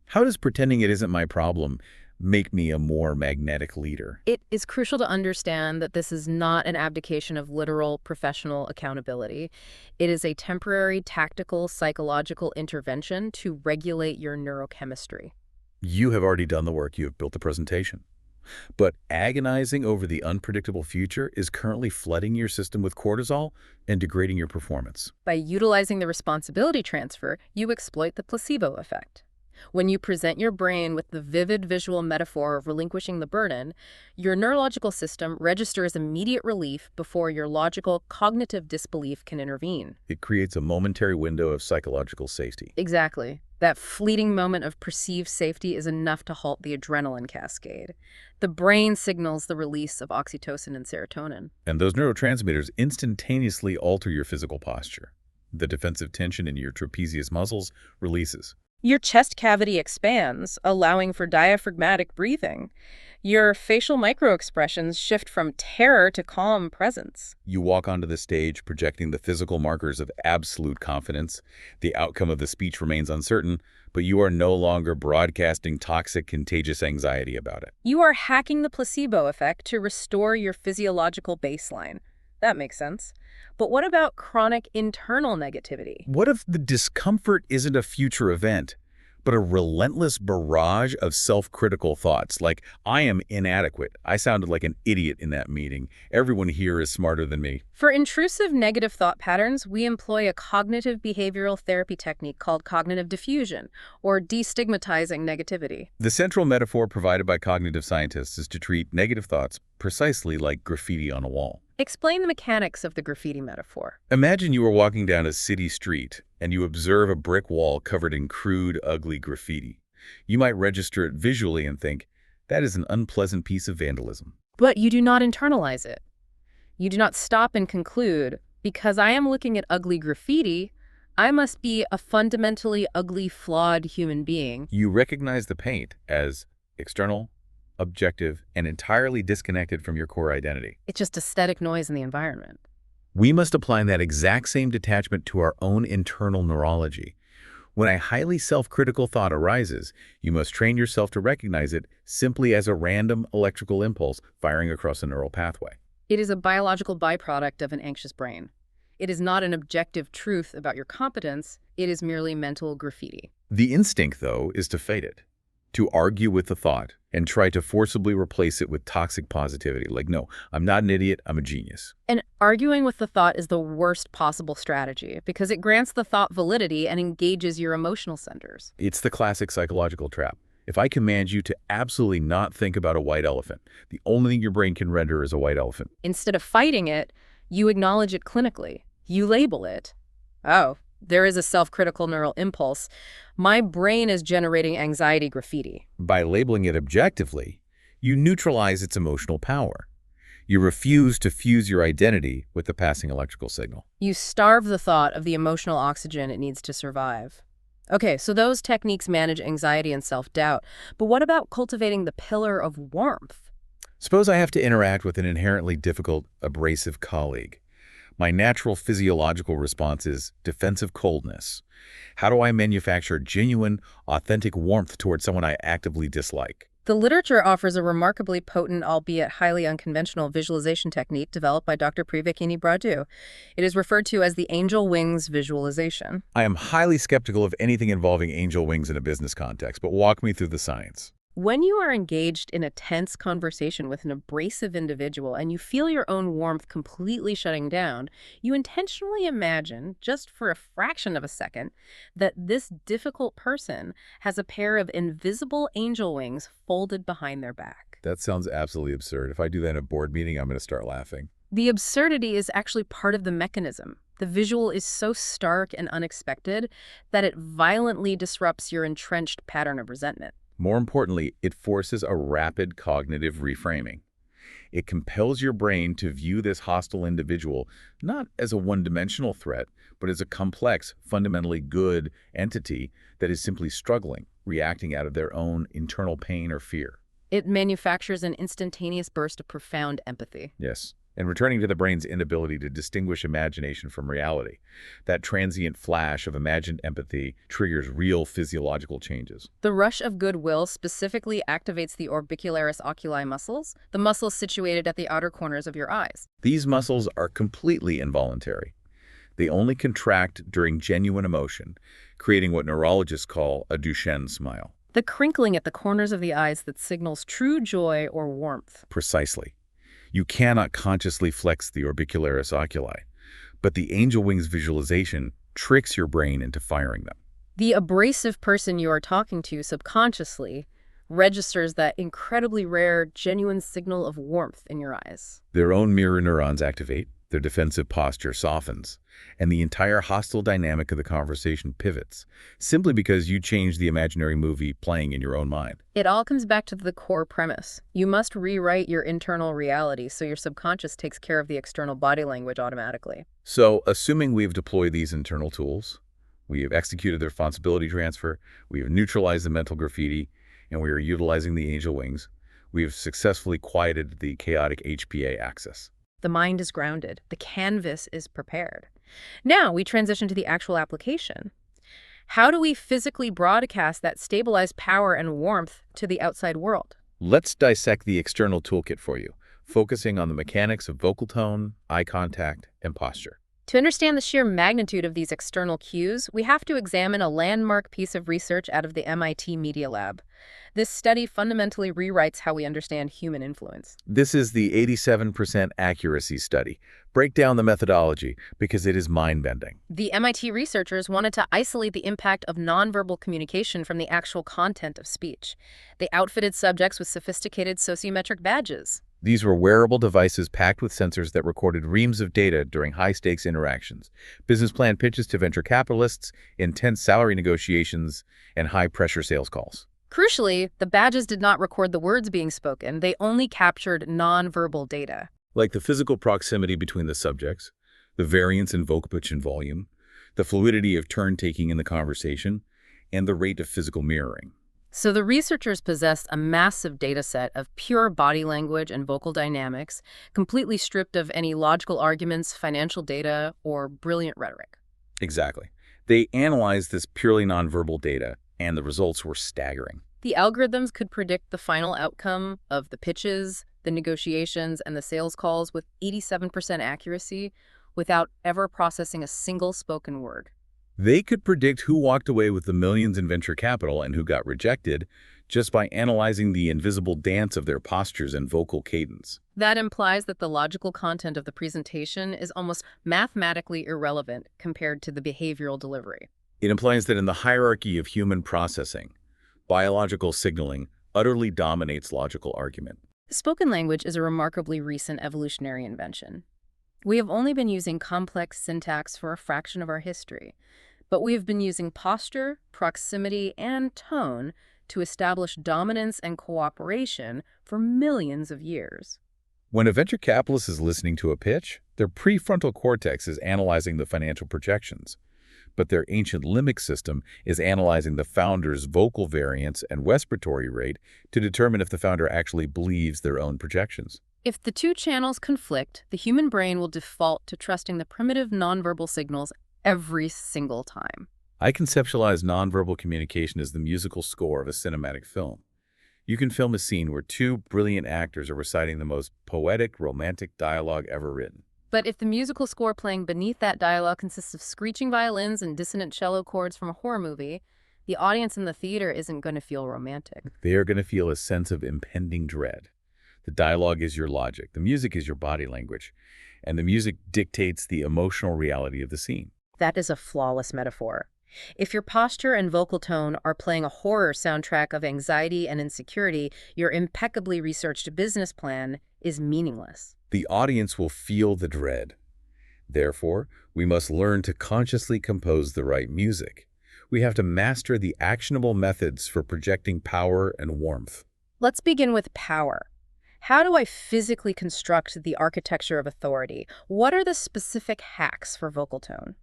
How does pretending it isn't my problem make me a more magnetic leader. It is crucial to understand that this is not an abdication of literal professional accountability. It is a temporary, tactical, psychological intervention to regulate your neurochemistry. You have already done the work. You have built the presentation. But agonizing over the unpredictable future is currently flooding your system with cortisol and degrading your performance. By utilizing the responsibility transfer, you exploit the placebo effect. When you present your brain with the vivid visual metaphor of relinquishing the burden, your neurological system registers immediate relief before your logical, cognitive disbelief can intervene. It creates a momentary window of psychological safety. Exactly. That fleeting moment of perceived safety is enough to halt the adrenaline cascade. The brain signals the release of oxytocin and serotonin. And those neurotransmitters instantaneously alter your physical posture. The defensive tension in your trapezius muscles releases. Your chest cavity expands, allowing for diaphragmatic breathing. Your facial microexpressions shift from terror to calm presence. You walk onto the stage projecting the physical markers of absolute confidence. The outcome of the speech remains uncertain, but you are no longer broadcasting toxic, contagious anxiety about it. You are hacking the placebo effect to restore your physiological baseline. That makes sense. But what about chronic internal negativity? What if the discomfort isn't a future event, but a relentless barrage of self-critical thoughts like, I am inadequate. I sounded like an idiot in that meeting. Everyone here is smarter than me. For intrusive negative thought patterns, we employ a cognitive behavioral therapy technique called cognitive diffusion, or destigmatizing negativity. The central metaphor provided by cognitive scientists is to treat negative thoughts precisely like graffiti on a wall. Explain the mechanics of the graffiti metaphor. Imagine you are walking down a city street and you observe a brick wall covered in crude, ugly graffiti. You might register it visually and think, that is an unpleasant piece of vandalism. But you do not internalize it. You do not stop and conclude, because I am looking at ugly graffiti, I must be a fundamentally ugly, flawed human being. You recognize the paint as external, objective, and entirely disconnected from your core identity. It's just aesthetic noise in the environment. We must apply that exact same detachment to our own internal neurology. When a highly self-critical thought arises, you must train yourself to recognize it simply as a random electrical impulse firing across a neural pathway. It is a biological byproduct of an anxious brain. It is not an objective truth about your competence. It is merely mental graffiti. The instinct, though, is to fight it, to argue with the thought and try to forcibly replace it with toxic positivity. Like, no, I'm not an idiot, I'm a genius. And arguing with the thought is the worst possible strategy because it grants the thought validity and engages your emotional centers. It's the classic psychological trap. If I command you to absolutely not think about a white elephant, the only thing your brain can render is a white elephant. Instead of fighting it, you acknowledge it clinically. You label it. Oh, there is a self-critical neural impulse. My brain is generating anxiety graffiti. By labeling it objectively, you neutralize its emotional power. You refuse to fuse your identity with the passing electrical signal. You starve the thought of the emotional oxygen it needs to survive. Okay, so those techniques manage anxiety and self-doubt. But what about cultivating the pillar of warmth? Suppose I have to interact with an inherently difficult, abrasive colleague. My natural physiological response is defensive coldness. How do I manufacture genuine, authentic warmth towards someone I actively dislike? The literature offers a remarkably potent, albeit highly unconventional, visualization technique developed by Dr. Privakini Bradu. It is referred to as the angel wings visualization. I am highly skeptical of anything involving angel wings in a business context, but walk me through the science. When you are engaged in a tense conversation with an abrasive individual and you feel your own warmth completely shutting down, you intentionally imagine, just for a fraction of a second, that this difficult person has a pair of invisible angel wings folded behind their back. That sounds absolutely absurd. If I do that in a board meeting, I'm going to start laughing. The absurdity is actually part of the mechanism. The visual is so stark and unexpected that it violently disrupts your entrenched pattern of resentment. More importantly, it forces a rapid cognitive reframing. It compels your brain to view this hostile individual not as a one-dimensional threat, but as a complex, fundamentally good entity that is simply struggling, reacting out of their own internal pain or fear. It manufactures an instantaneous burst of profound empathy. Yes. and returning to the brain's inability to distinguish imagination from reality. That transient flash of imagined empathy triggers real physiological changes. The rush of goodwill specifically activates the orbicularis oculi muscles, the muscles situated at the outer corners of your eyes. These muscles are completely involuntary. They only contract during genuine emotion, creating what neurologists call a Duchenne smile. The crinkling at the corners of the eyes that signals true joy or warmth. Precisely. You cannot consciously flex the orbicularis oculi, but the angel wings visualization tricks your brain into firing them. The abrasive person you are talking to subconsciously registers that incredibly rare, genuine signal of warmth in your eyes. Their own mirror neurons activate, their defensive posture softens, and the entire hostile dynamic of the conversation pivots, simply because you changed the imaginary movie playing in your own mind. It all comes back to the core premise. You must rewrite your internal reality so your subconscious takes care of the external body language automatically. So, assuming we've deployed these internal tools, we have executed the responsibility transfer, we have neutralized the mental graffiti, and we are utilizing the angel wings, we have successfully quieted the chaotic HPA axis. The mind is grounded. The canvas is prepared. Now we transition to the actual application. How do we physically broadcast that stabilized power and warmth to the outside world? Let's dissect the external toolkit for you, focusing on the mechanics of vocal tone, eye contact, and posture. To understand the sheer magnitude of these external cues, we have to examine a landmark piece of research out of the MIT Media Lab. This study fundamentally rewrites how we understand human influence. This is the 87% accuracy study. Break down the methodology because it is mind-bending. The MIT researchers wanted to isolate the impact of nonverbal communication from the actual content of speech. They outfitted subjects with sophisticated sociometric badges. These were wearable devices packed with sensors that recorded reams of data during high-stakes interactions, business plan pitches to venture capitalists, intense salary negotiations, and high-pressure sales calls. Crucially, the badges did not record the words being spoken. They only captured nonverbal data. Like the physical proximity between the subjects, the variance in vocal pitch and volume, the fluidity of turn-taking in the conversation, and the rate of physical mirroring. So the researchers possessed a massive data set of pure body language and vocal dynamics, completely stripped of any logical arguments, financial data, or brilliant rhetoric. Exactly. They analyzed this purely nonverbal data, and the results were staggering. The algorithms could predict the final outcome of the pitches, the negotiations, and the sales calls with 87% accuracy without ever processing a single spoken word. They could predict who walked away with the millions in venture capital and who got rejected just by analyzing the invisible dance of their postures and vocal cadence. That implies that the logical content of the presentation is almost mathematically irrelevant compared to the behavioral delivery. It implies that in the hierarchy of human processing, biological signaling utterly dominates logical argument. Spoken language is a remarkably recent evolutionary invention. We have only been using complex syntax for a fraction of our history, but we have been using posture, proximity, and tone to establish dominance and cooperation for millions of years. When a venture capitalist is listening to a pitch, their prefrontal cortex is analyzing the financial projections, but their ancient limbic system is analyzing the founder's vocal variance and respiratory rate to determine if the founder actually believes their own projections. If the two channels conflict, the human brain will default to trusting the primitive nonverbal signals every single time. I conceptualize nonverbal communication as the musical score of a cinematic film. You can film a scene where two brilliant actors are reciting the most poetic, romantic dialogue ever written. But if the musical score playing beneath that dialogue consists of screeching violins and dissonant cello chords from a horror movie, the audience in the theater isn't going to feel romantic. They are going to feel a sense of impending dread. The dialogue is your logic, the music is your body language, and the music dictates the emotional reality of the scene. That is a flawless metaphor. If your posture and vocal tone are playing a horror soundtrack of anxiety and insecurity, your impeccably researched business plan is meaningless. The audience will feel the dread. Therefore, we must learn to consciously compose the right music. We have to master the actionable methods for projecting power and warmth. Let's begin with power. How do I physically construct the architecture of authority? What are the specific hacks for vocal tone?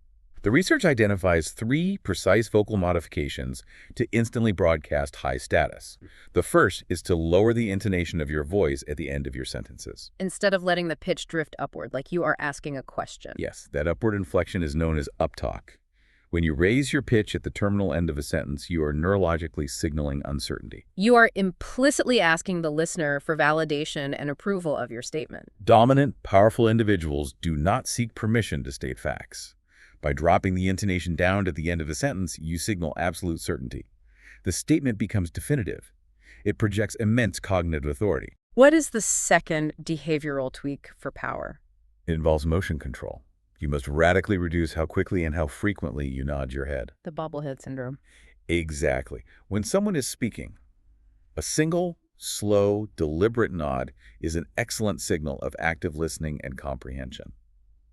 The research identifies 3 precise vocal modifications to instantly broadcast high status. The first is to lower the intonation of your voice at the end of your sentences. Instead of letting the pitch drift upward like you are asking a question. Yes, that upward inflection is known as uptalk. When you raise your pitch at the terminal end of a sentence, you are neurologically signaling uncertainty. You are implicitly asking the listener for validation and approval of your statement. Dominant, powerful individuals do not seek permission to state facts. By dropping the intonation down at the end of a sentence, you signal absolute certainty. The statement becomes definitive. It projects immense cognitive authority. What is the second behavioral tweak for power? It involves motion control. You must radically reduce how quickly and how frequently you nod your head. The bobblehead syndrome. Exactly. When someone is speaking, a single, slow, deliberate nod is an excellent signal of active listening and comprehension.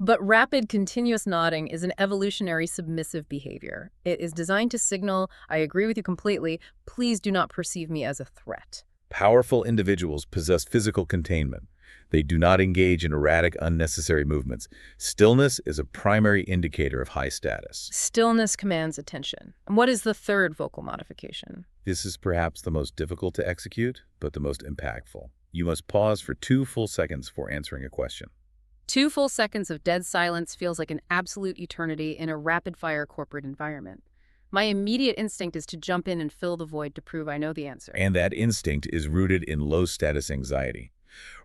But rapid, continuous nodding is an evolutionary submissive behavior. It is designed to signal, I agree with you completely, please do not perceive me as a threat. Powerful individuals possess physical containment. They do not engage in erratic, unnecessary movements. Stillness is a primary indicator of high status. Stillness commands attention. And what is the third vocal modification? This is perhaps the most difficult to execute, but the most impactful. You must pause for 2 full seconds before answering a question. 2 full seconds of dead silence feels like an absolute eternity in a rapid-fire corporate environment. My immediate instinct is to jump in and fill the void to prove I know the answer. And that instinct is rooted in low-status anxiety.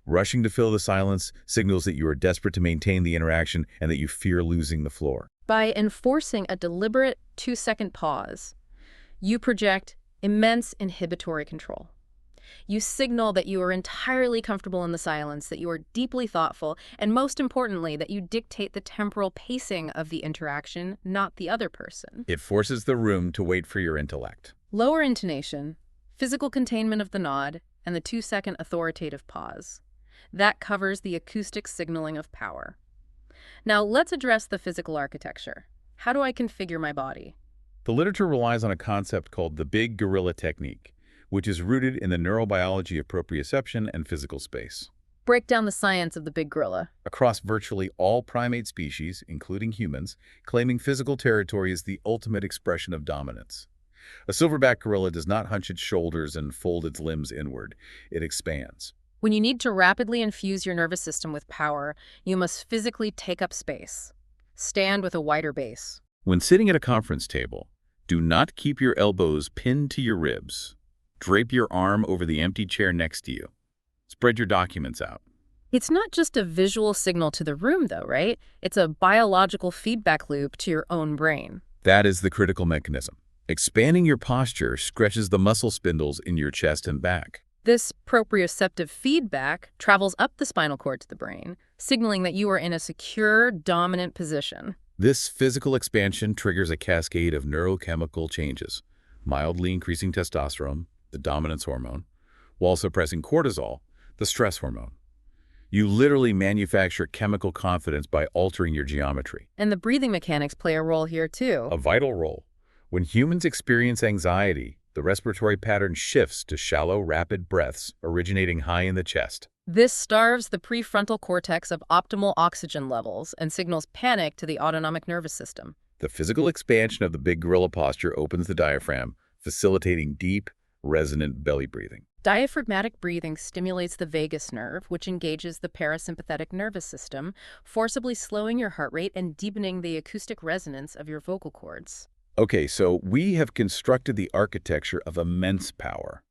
Rushing to fill the silence signals that you are desperate to maintain the interaction and that you fear losing the floor. By enforcing a deliberate 2-second pause, you project immense inhibitory control. You signal that you are entirely comfortable in the silence, that you are deeply thoughtful, and most importantly, that you dictate the temporal pacing of the interaction, not the other person. It forces the room to wait for your intellect. Lower intonation, physical containment of the nod, and the 2-second authoritative pause. That covers the acoustic signaling of power. Now let's address the physical architecture. How do I configure my body? The literature relies on a concept called the big gorilla technique, which is rooted in the neurobiology of proprioception and physical space. Break down the science of the big gorilla. Across virtually all primate species, including humans, claiming physical territory is the ultimate expression of dominance. A silverback gorilla does not hunch its shoulders and fold its limbs inward. It expands. When you need to rapidly infuse your nervous system with power, you must physically take up space. Stand with a wider base. When sitting at a conference table, do not keep your elbows pinned to your ribs. Drape your arm over the empty chair next to you. Spread your documents out. It's not just a visual signal to the room, though, right? It's a biological feedback loop to your own brain. That is the critical mechanism. Expanding your posture stretches the muscle spindles in your chest and back. This proprioceptive feedback travels up the spinal cord to the brain, signaling that you are in a secure, dominant position. This physical expansion triggers a cascade of neurochemical changes, mildly increasing testosterone, the dominance hormone, while suppressing cortisol, the stress hormone. You literally manufacture chemical confidence by altering your geometry. And the breathing mechanics play a role here, too. A vital role. When humans experience anxiety, the respiratory pattern shifts to shallow, rapid breaths originating high in the chest. This starves the prefrontal cortex of optimal oxygen levels and signals panic to the autonomic nervous system. The physical expansion of the big gorilla posture opens the diaphragm, facilitating deep, resonant belly breathing. Diaphragmatic breathing stimulates the vagus nerve, which engages the parasympathetic nervous system, forcibly slowing your heart rate and deepening the acoustic resonance of your vocal cords. Okay, so we have constructed the architecture of immense power.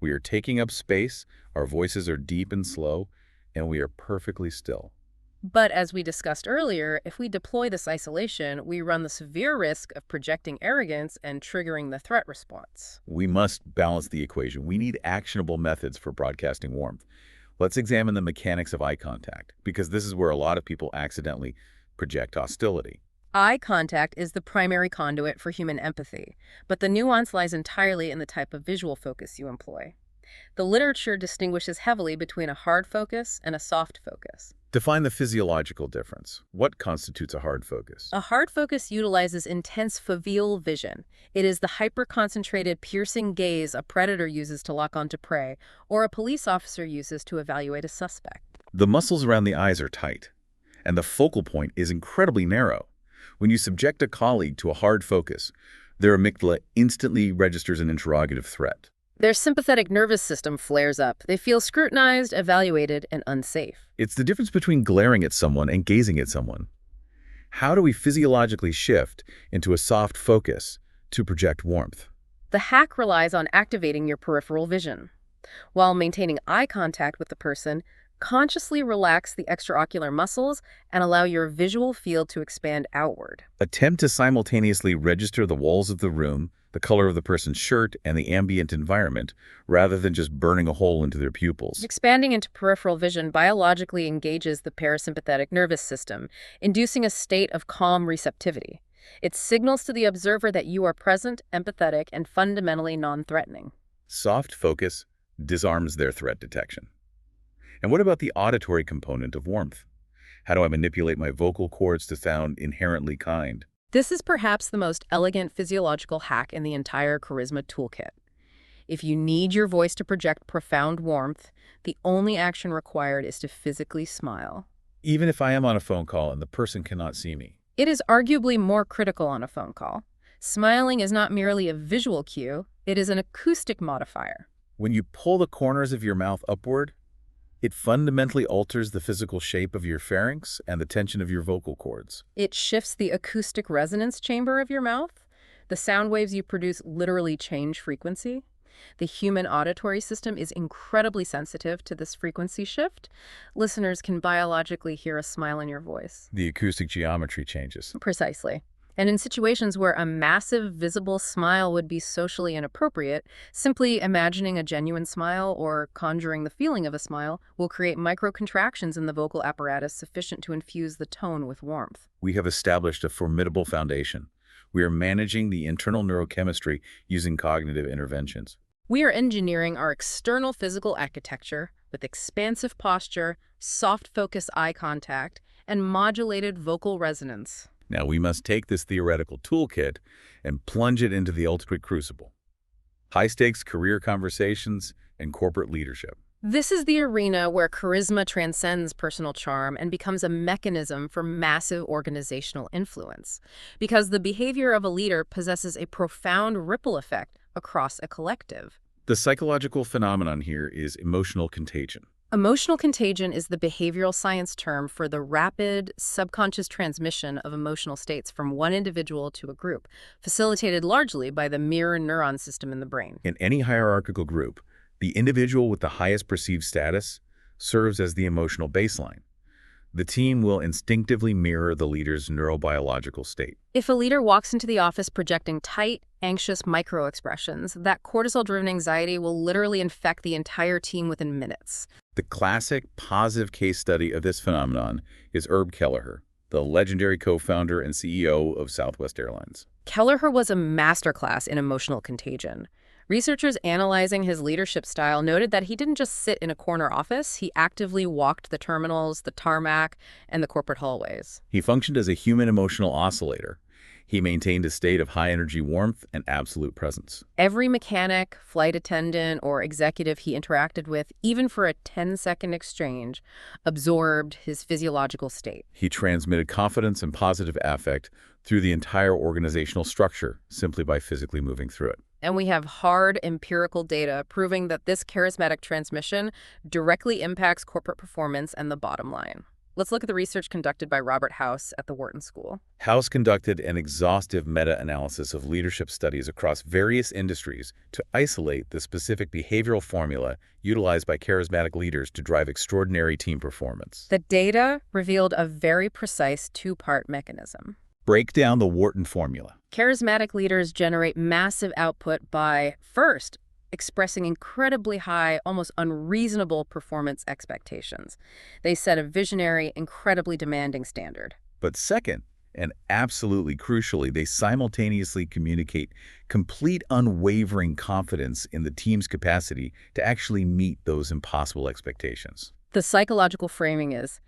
We are taking up space, our voices are deep and slow, and we are perfectly still. But as we discussed earlier, if we deploy this isolation, we run the severe risk of projecting arrogance and triggering the threat response. We must balance the equation. We need actionable methods for broadcasting warmth. Let's examine the mechanics of eye contact, because this is where a lot of people accidentally project hostility. Eye contact is the primary conduit for human empathy, but the nuance lies entirely in the type of visual focus you employ. The literature distinguishes heavily between a hard focus and a soft focus. Define the physiological difference. What constitutes a hard focus? A hard focus utilizes intense foveal vision. It is the hyper-concentrated, piercing gaze a predator uses to lock onto prey, or a police officer uses to evaluate a suspect. The muscles around the eyes are tight, and the focal point is incredibly narrow. When you subject a colleague to a hard focus, their amygdala instantly registers an interrogative threat. Their sympathetic nervous system flares up. They feel scrutinized, evaluated, and unsafe. It's the difference between glaring at someone and gazing at someone. How do we physiologically shift into a soft focus to project warmth? The hack relies on activating your peripheral vision. While maintaining eye contact with the person, consciously relax the extraocular muscles and allow your visual field to expand outward. Attempt to simultaneously register the walls of the room, the color of the person's shirt, and the ambient environment, rather than just burning a hole into their pupils. Expanding into peripheral vision biologically engages the parasympathetic nervous system, inducing a state of calm receptivity. It signals to the observer that you are present, empathetic, and fundamentally non-threatening. Soft focus disarms their threat detection. And what about the auditory component of warmth? How do I manipulate my vocal cords to sound inherently kind? This is perhaps the most elegant physiological hack in the entire charisma toolkit. If you need your voice to project profound warmth, the only action required is to physically smile. Even if I am on a phone call and the person cannot see me. It is arguably more critical on a phone call. Smiling is not merely a visual cue, it is an acoustic modifier. When you pull the corners of your mouth upward, it fundamentally alters the physical shape of your pharynx and the tension of your vocal cords. It shifts the acoustic resonance chamber of your mouth. The sound waves you produce literally change frequency. The human auditory system is incredibly sensitive to this frequency shift. Listeners can biologically hear a smile in your voice. The acoustic geometry changes. Precisely. And in situations where a massive visible smile would be socially inappropriate, simply imagining a genuine smile or conjuring the feeling of a smile will create micro-contractions in the vocal apparatus sufficient to infuse the tone with warmth. We have established a formidable foundation. We are managing the internal neurochemistry using cognitive interventions. We are engineering our external physical architecture with expansive posture, soft focus eye contact, and modulated vocal resonance. Now we must take this theoretical toolkit and plunge it into the ultimate crucible. High-stakes career conversations and corporate leadership. This is the arena where charisma transcends personal charm and becomes a mechanism for massive organizational influence, because the behavior of a leader possesses a profound ripple effect across a collective. The psychological phenomenon here is emotional contagion. Emotional contagion is the behavioral science term for the rapid, subconscious transmission of emotional states from one individual to a group, facilitated largely by the mirror neuron system in the brain. In any hierarchical group, the individual with the highest perceived status serves as the emotional baseline. The team will instinctively mirror the leader's neurobiological state. If a leader walks into the office projecting tight, anxious micro-expressions, that cortisol-driven anxiety will literally infect the entire team within minutes. The classic positive case study of this phenomenon is Herb Kelleher, the legendary co-founder and CEO of Southwest Airlines. Kelleher was a masterclass in emotional contagion. Researchers analyzing his leadership style noted that he didn't just sit in a corner office, he actively walked the terminals, the tarmac, and the corporate hallways. He functioned as a human emotional oscillator. He maintained a state of high-energy warmth and absolute presence. Every mechanic, flight attendant, or executive he interacted with, even for a 10-second exchange, absorbed his physiological state. He transmitted confidence and positive affect through the entire organizational structure simply by physically moving through it. And we have hard empirical data proving that this charismatic transmission directly impacts corporate performance and the bottom line. Let's look at the research conducted by Robert House at the Wharton School. House conducted an exhaustive meta-analysis of leadership studies across various industries to isolate the specific behavioral formula utilized by charismatic leaders to drive extraordinary team performance. The data revealed a very precise two-part mechanism. Break down the Wharton formula. Charismatic leaders generate massive output by, first, expressing incredibly high, almost unreasonable performance expectations. They set a visionary, incredibly demanding standard. But second, and absolutely crucially, they simultaneously communicate complete unwavering confidence in the team's capacity to actually meet those impossible expectations. The psychological framing is,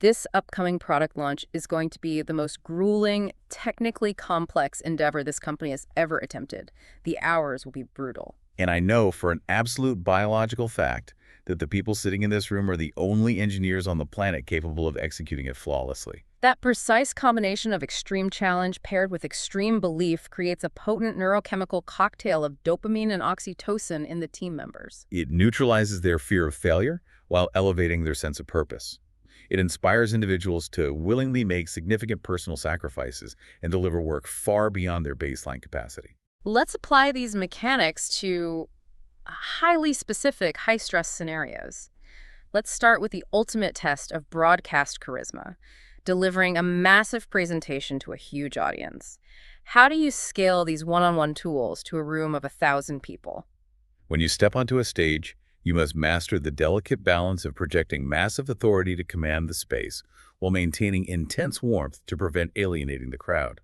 this upcoming product launch is going to be the most grueling, technically complex endeavor this company has ever attempted. The hours will be brutal. And I know for an absolute biological fact that the people sitting in this room are the only engineers on the planet capable of executing it flawlessly. That precise combination of extreme challenge paired with extreme belief creates a potent neurochemical cocktail of dopamine and oxytocin in the team members. It neutralizes their fear of failure while elevating their sense of purpose. It inspires individuals to willingly make significant personal sacrifices and deliver work far beyond their baseline capacity. Let's apply these mechanics to highly specific, high-stress scenarios. Let's start with the ultimate test of broadcast charisma, delivering a massive presentation to a huge audience. How do you scale these one-on-one tools to a room of 1,000 people? When you step onto a stage, you must master the delicate balance of projecting massive authority to command the space while maintaining intense warmth to prevent alienating the crowd.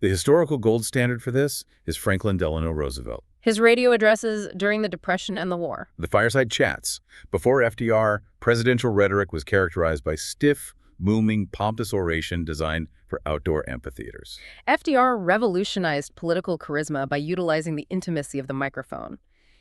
The historical gold standard for this is Franklin Delano Roosevelt. His radio addresses during the Depression and the war. The fireside chats. Before FDR, presidential rhetoric was characterized by stiff, booming, pompous oration designed for outdoor amphitheaters. FDR revolutionized political charisma by utilizing the intimacy of the microphone.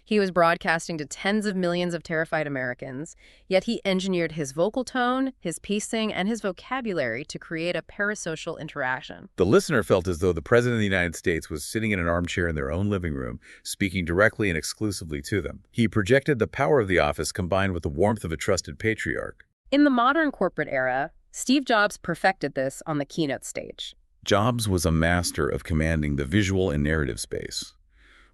He was broadcasting to tens of millions of terrified Americans, yet he engineered his vocal tone, his pacing, and his vocabulary to create a parasocial interaction. The listener felt as though the President of the United States was sitting in an armchair in their own living room, speaking directly and exclusively to them. He projected the power of the office combined with the warmth of a trusted patriarch. In the modern corporate era, Steve Jobs perfected this on the keynote stage. Jobs was a master of commanding the visual and narrative space.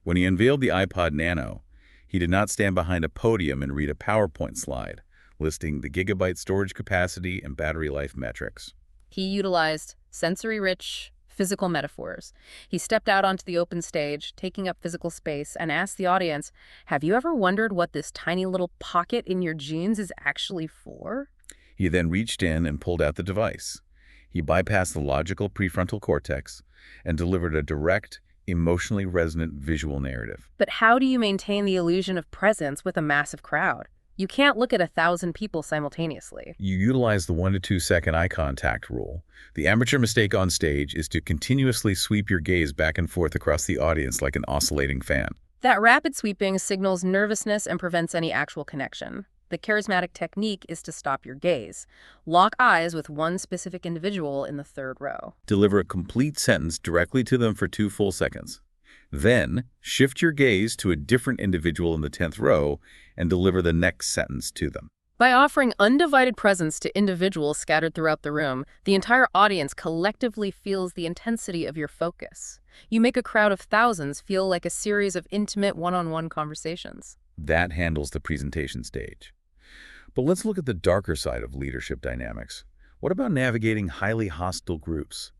When he unveiled the iPod Nano, he did not stand behind a podium and read a PowerPoint slide, listing the gigabyte storage capacity and battery life metrics. He utilized sensory-rich, physical metaphors. He stepped out onto the open stage, taking up physical space, and asked the audience, "Have you ever wondered what this tiny little pocket in your jeans is actually for?" He then reached in and pulled out the device. He bypassed the logical prefrontal cortex and delivered a direct, emotionally resonant visual narrative. But how do you maintain the illusion of presence with a massive crowd? You can't look at 1,000 people simultaneously. You utilize the 1 to 2 second eye contact rule. The amateur mistake on stage is to continuously sweep your gaze back and forth across the audience like an oscillating fan. That rapid sweeping signals nervousness and prevents any actual connection. The charismatic technique is to stop your gaze. Lock eyes with one specific individual in the third row. Deliver a complete sentence directly to them for 2 full seconds. Then, shift your gaze to a different individual in the 10th row and deliver the next sentence to them. By offering undivided presence to individuals scattered throughout the room, the entire audience collectively feels the intensity of your focus. You make a crowd of thousands feel like a series of intimate one-on-one conversations. That handles the presentation stage. But let's look at the darker side of leadership dynamics. What about navigating highly hostile groups?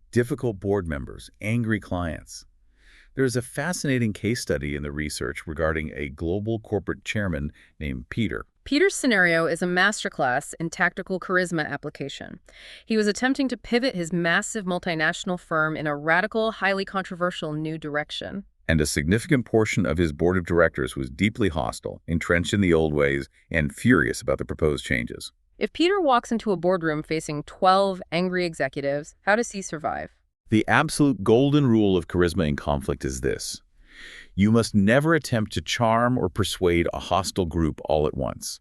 Difficult board members, angry clients. There's a fascinating case study in the research regarding a global corporate chairman named Peter. Peter's scenario is a masterclass in tactical charisma application. He was attempting to pivot his massive multinational firm in a radical, highly controversial new direction. And a significant portion of his board of directors was deeply hostile, entrenched in the old ways, and furious about the proposed changes. If Peter walks into a boardroom facing 12 angry executives, how does he survive? The absolute golden rule of charisma in conflict is this: you must never attempt to charm or persuade a hostile group all at once.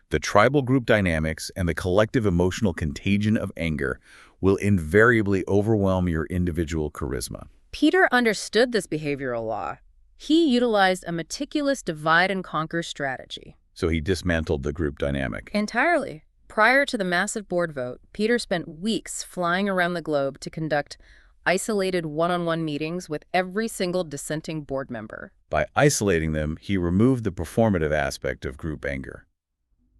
The tribal group dynamics and the collective emotional contagion of anger will invariably overwhelm your individual charisma. Peter understood this behavioral law. He utilized a meticulous divide-and-conquer strategy. So he dismantled the group dynamic. Entirely. Prior to the massive board vote, Peter spent weeks flying around the globe to conduct isolated one-on-one meetings with every single dissenting board member. By isolating them, he removed the performative aspect of group anger.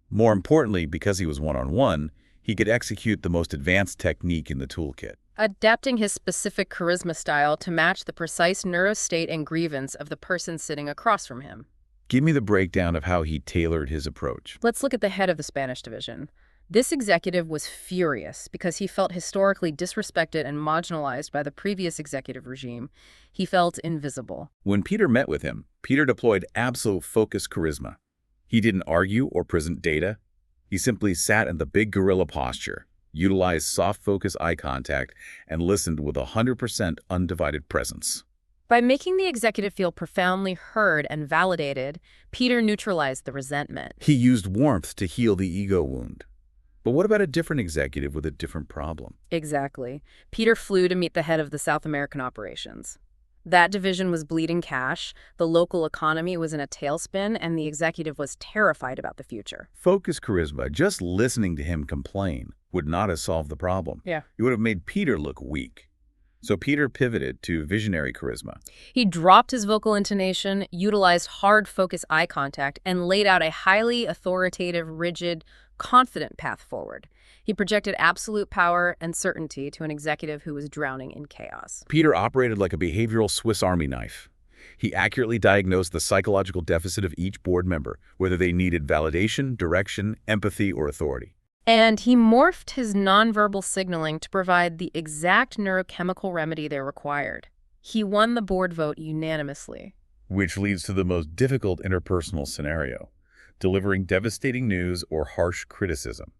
More importantly, because he was one-on-one, he could execute the most advanced technique in the toolkit. Adapting his specific charisma style to match the precise neurostate and grievance of the person sitting across from him. Give me the breakdown of how he tailored his approach. Let's look at the head of the Spanish division. This executive was furious because he felt historically disrespected and marginalized by the previous executive regime. He felt invisible. When Peter met with him, Peter deployed absolute focus charisma. He didn't argue or present data. He simply sat in the big gorilla posture, utilized soft focus eye contact, and listened with 100% undivided presence. By making the executive feel profoundly heard and validated, Peter neutralized the resentment. He used warmth to heal the ego wound. But what about a different executive with a different problem? Exactly. Peter flew to meet the head of the South American operations. That division was bleeding cash, the local economy was in a tailspin, and the executive was terrified about the future. Focus charisma, just listening to him complain, would not have solved the problem. Yeah. It would have made Peter look weak. So Peter pivoted to visionary charisma. He dropped his vocal intonation, utilized hard focus eye contact, and laid out a highly authoritative, rigid, confident path forward. He projected absolute power and certainty to an executive who was drowning in chaos. Peter operated like a behavioral Swiss Army knife. He accurately diagnosed the psychological deficit of each board member, whether they needed validation, direction, empathy, or authority. And he morphed his nonverbal signaling to provide the exact neurochemical remedy they required. He won the board vote unanimously. Which leads to the most difficult interpersonal scenario, delivering devastating news or harsh criticism.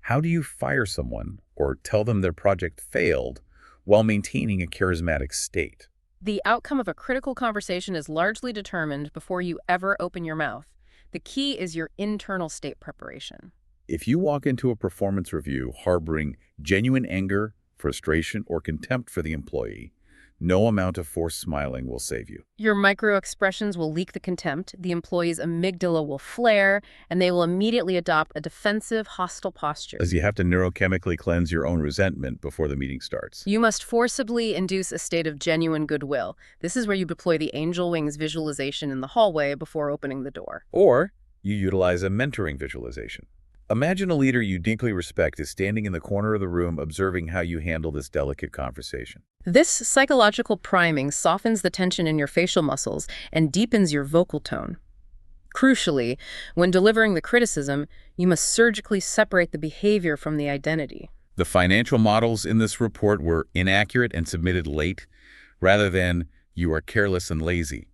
How do you fire someone or tell them their project failed while maintaining a charismatic state? The outcome of a critical conversation is largely determined before you ever open your mouth. The key is your internal state preparation. If you walk into a performance review harboring genuine anger, frustration, or contempt for the employee, no amount of forced smiling will save you. Your micro-expressions will leak the contempt, the employee's amygdala will flare, and they will immediately adopt a defensive, hostile posture. As you have to neurochemically cleanse your own resentment before the meeting starts. You must forcibly induce a state of genuine goodwill. This is where you deploy the angel wings visualization in the hallway before opening the door. Or you utilize a mentoring visualization. Imagine a leader you deeply respect is standing in the corner of the room observing how you handle this delicate conversation. This psychological priming softens the tension in your facial muscles and deepens your vocal tone. Crucially, when delivering the criticism, you must surgically separate the behavior from the identity. The financial models in this report were inaccurate and submitted late, rather than "you are careless and lazy."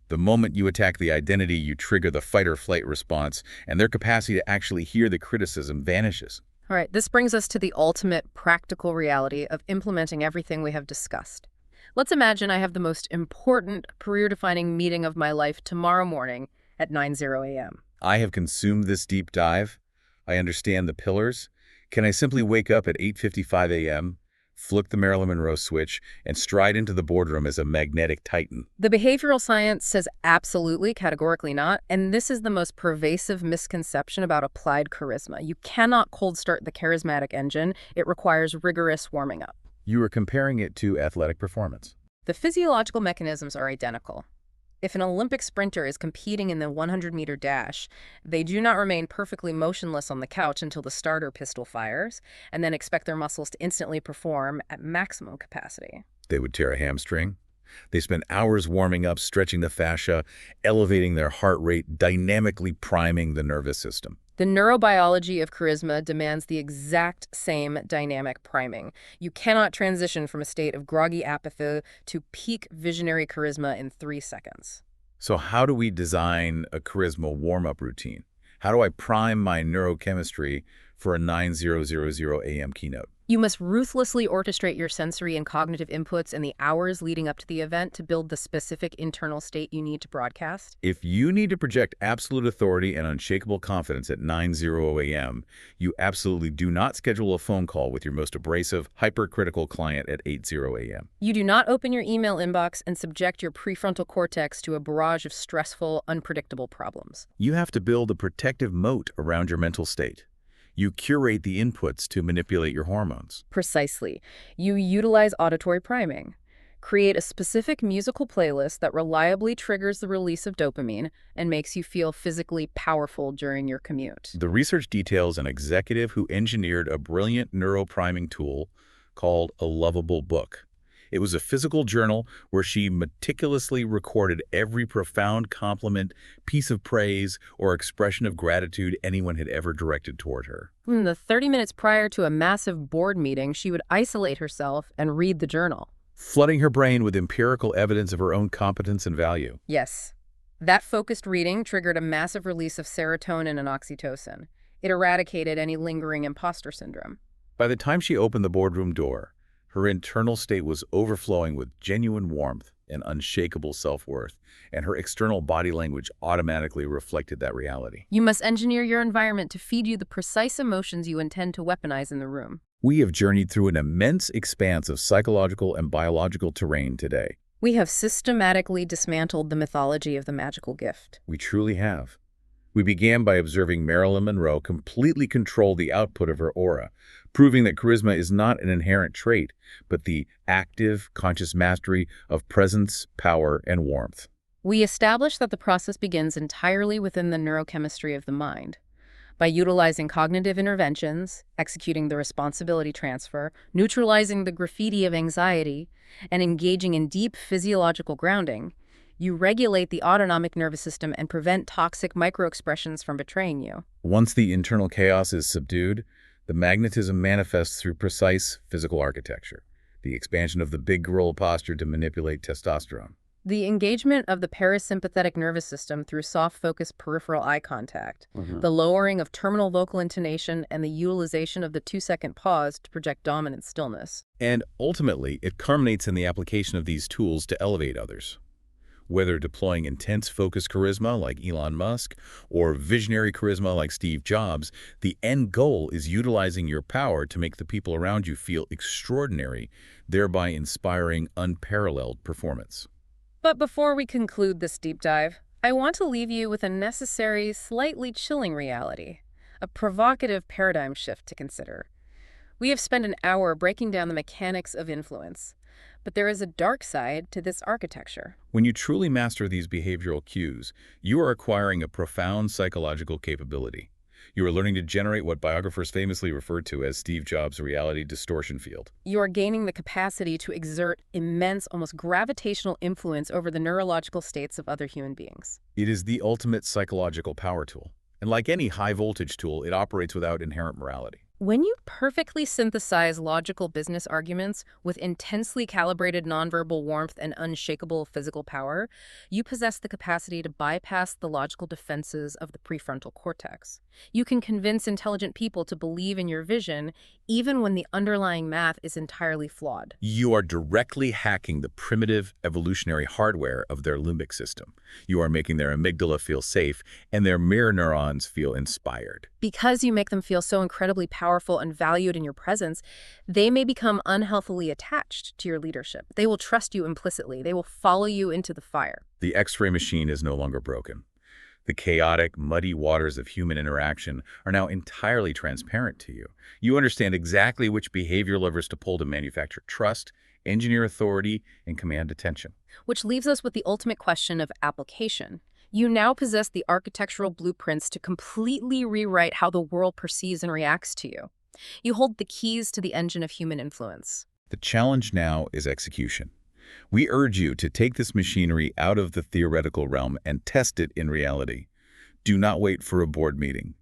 The moment you attack the identity, you trigger the fight-or-flight response, and their capacity to actually hear the criticism vanishes. All right, this brings us to the ultimate practical reality of implementing everything we have discussed. Let's imagine I have the most important career-defining meeting of my life tomorrow morning at 9:00 a.m. I have consumed this deep dive. I understand the pillars. Can I simply wake up at 8:55 a.m., flick the Marilyn Monroe switch, and stride into the boardroom as a magnetic titan? The behavioral science says absolutely, categorically not, and this is the most pervasive misconception about applied charisma. You cannot cold start the charismatic engine. It requires rigorous warming up. You are comparing it to athletic performance. The physiological mechanisms are identical. If an Olympic sprinter is competing in the 100-meter dash, they do not remain perfectly motionless on the couch until the starter pistol fires, and then expect their muscles to instantly perform at maximum capacity. They would tear a hamstring. They spend hours warming up, stretching the fascia, elevating their heart rate, dynamically priming the nervous system. The neurobiology of charisma demands the exact same dynamic priming. You cannot transition from a state of groggy apathy to peak visionary charisma in 3 seconds. So how do we design a charisma warm-up routine? How do I prime my neurochemistry for a 9:00 a.m. keynote? You must ruthlessly orchestrate your sensory and cognitive inputs in the hours leading up to the event to build the specific internal state you need to broadcast. If you need to project absolute authority and unshakable confidence at 9:00 a.m., you absolutely do not schedule a phone call with your most abrasive, hypercritical client at 8:00 a.m. You do not open your email inbox and subject your prefrontal cortex to a barrage of stressful, unpredictable problems. You have to build a protective moat around your mental state. You curate the inputs to manipulate your hormones. Precisely. You utilize auditory priming. Create a specific musical playlist that reliably triggers the release of dopamine and makes you feel physically powerful during your commute. The research details an executive who engineered a brilliant neuropriming tool called a lovable book. It was a physical journal where she meticulously recorded every profound compliment, piece of praise, or expression of gratitude anyone had ever directed toward her. In the 30 minutes prior to a massive board meeting, she would isolate herself and read the journal. Flooding her brain with empirical evidence of her own competence and value. Yes. That focused reading triggered a massive release of serotonin and oxytocin. It eradicated any lingering imposter syndrome. By the time she opened the boardroom door, her internal state was overflowing with genuine warmth and unshakable self-worth, and her external body language automatically reflected that reality. You must engineer your environment to feed you the precise emotions you intend to weaponize in the room. We have journeyed through an immense expanse of psychological and biological terrain today. We have systematically dismantled the mythology of the magical gift. We truly have. We began by observing Marilyn Monroe completely control the output of her aura, proving that charisma is not an inherent trait, but the active, conscious mastery of presence, power, and warmth. We established that the process begins entirely within the neurochemistry of the mind. By utilizing cognitive interventions, executing the responsibility transfer, neutralizing the graffiti of anxiety, and engaging in deep physiological grounding, you regulate the autonomic nervous system and prevent toxic microexpressions from betraying you. Once the internal chaos is subdued, the magnetism manifests through precise physical architecture, the expansion of the big gorilla posture to manipulate testosterone. The engagement of the parasympathetic nervous system through soft-focused peripheral eye contact, the lowering of terminal vocal intonation, and the utilization of the 2-second pause to project dominant stillness. And ultimately, it culminates in the application of these tools to elevate others. Whether deploying intense focused charisma like Elon Musk or visionary charisma like Steve Jobs, the end goal is utilizing your power to make the people around you feel extraordinary, thereby inspiring unparalleled performance. But before we conclude this deep dive, I want to leave you with a necessary, slightly chilling reality, a provocative paradigm shift to consider. We have spent an hour breaking down the mechanics of influence, but there is a dark side to this architecture. When you truly master these behavioral cues, you are acquiring a profound psychological capability. You are learning to generate what biographers famously referred to as Steve Jobs' reality distortion field. You are gaining the capacity to exert immense, almost gravitational influence over the neurological states of other human beings. It is the ultimate psychological power tool. And like any high-voltage tool, it operates without inherent morality. When you perfectly synthesize logical business arguments with intensely calibrated nonverbal warmth and unshakable physical power, you possess the capacity to bypass the logical defenses of the prefrontal cortex. You can convince intelligent people to believe in your vision, even when the underlying math is entirely flawed. You are directly hacking the primitive evolutionary hardware of their limbic system. You are making their amygdala feel safe and their mirror neurons feel inspired. Because you make them feel so incredibly powerful and valued in your presence, they may become unhealthily attached to your leadership. They will trust you implicitly. They will follow you into the fire. The X-ray machine is no longer broken. The chaotic, muddy waters of human interaction are now entirely transparent to you. You understand exactly which behavior levers to pull to manufacture trust, engineer authority, and command attention. Which leaves us with the ultimate question of application. You now possess the architectural blueprints to completely rewrite how the world perceives and reacts to you. You hold the keys to the engine of human influence. The challenge now is execution. We urge you to take this machinery out of the theoretical realm and test it in reality. Do not wait for a board meeting.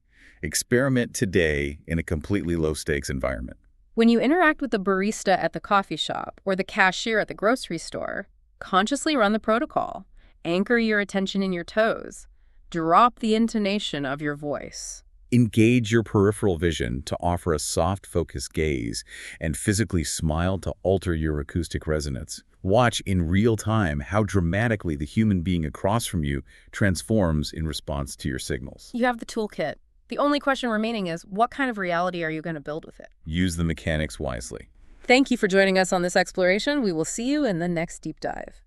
Experiment today in a completely low-stakes environment. When you interact with the barista at the coffee shop or the cashier at the grocery store, consciously run the protocol. Anchor your attention in your toes. Drop the intonation of your voice. Engage your peripheral vision to offer a soft, focused gaze and physically smile to alter your acoustic resonance. Watch in real time how dramatically the human being across from you transforms in response to your signals. You have the toolkit. The only question remaining is, what kind of reality are you going to build with it? Use the mechanics wisely. Thank you for joining us on this exploration. We will see you in the next deep dive.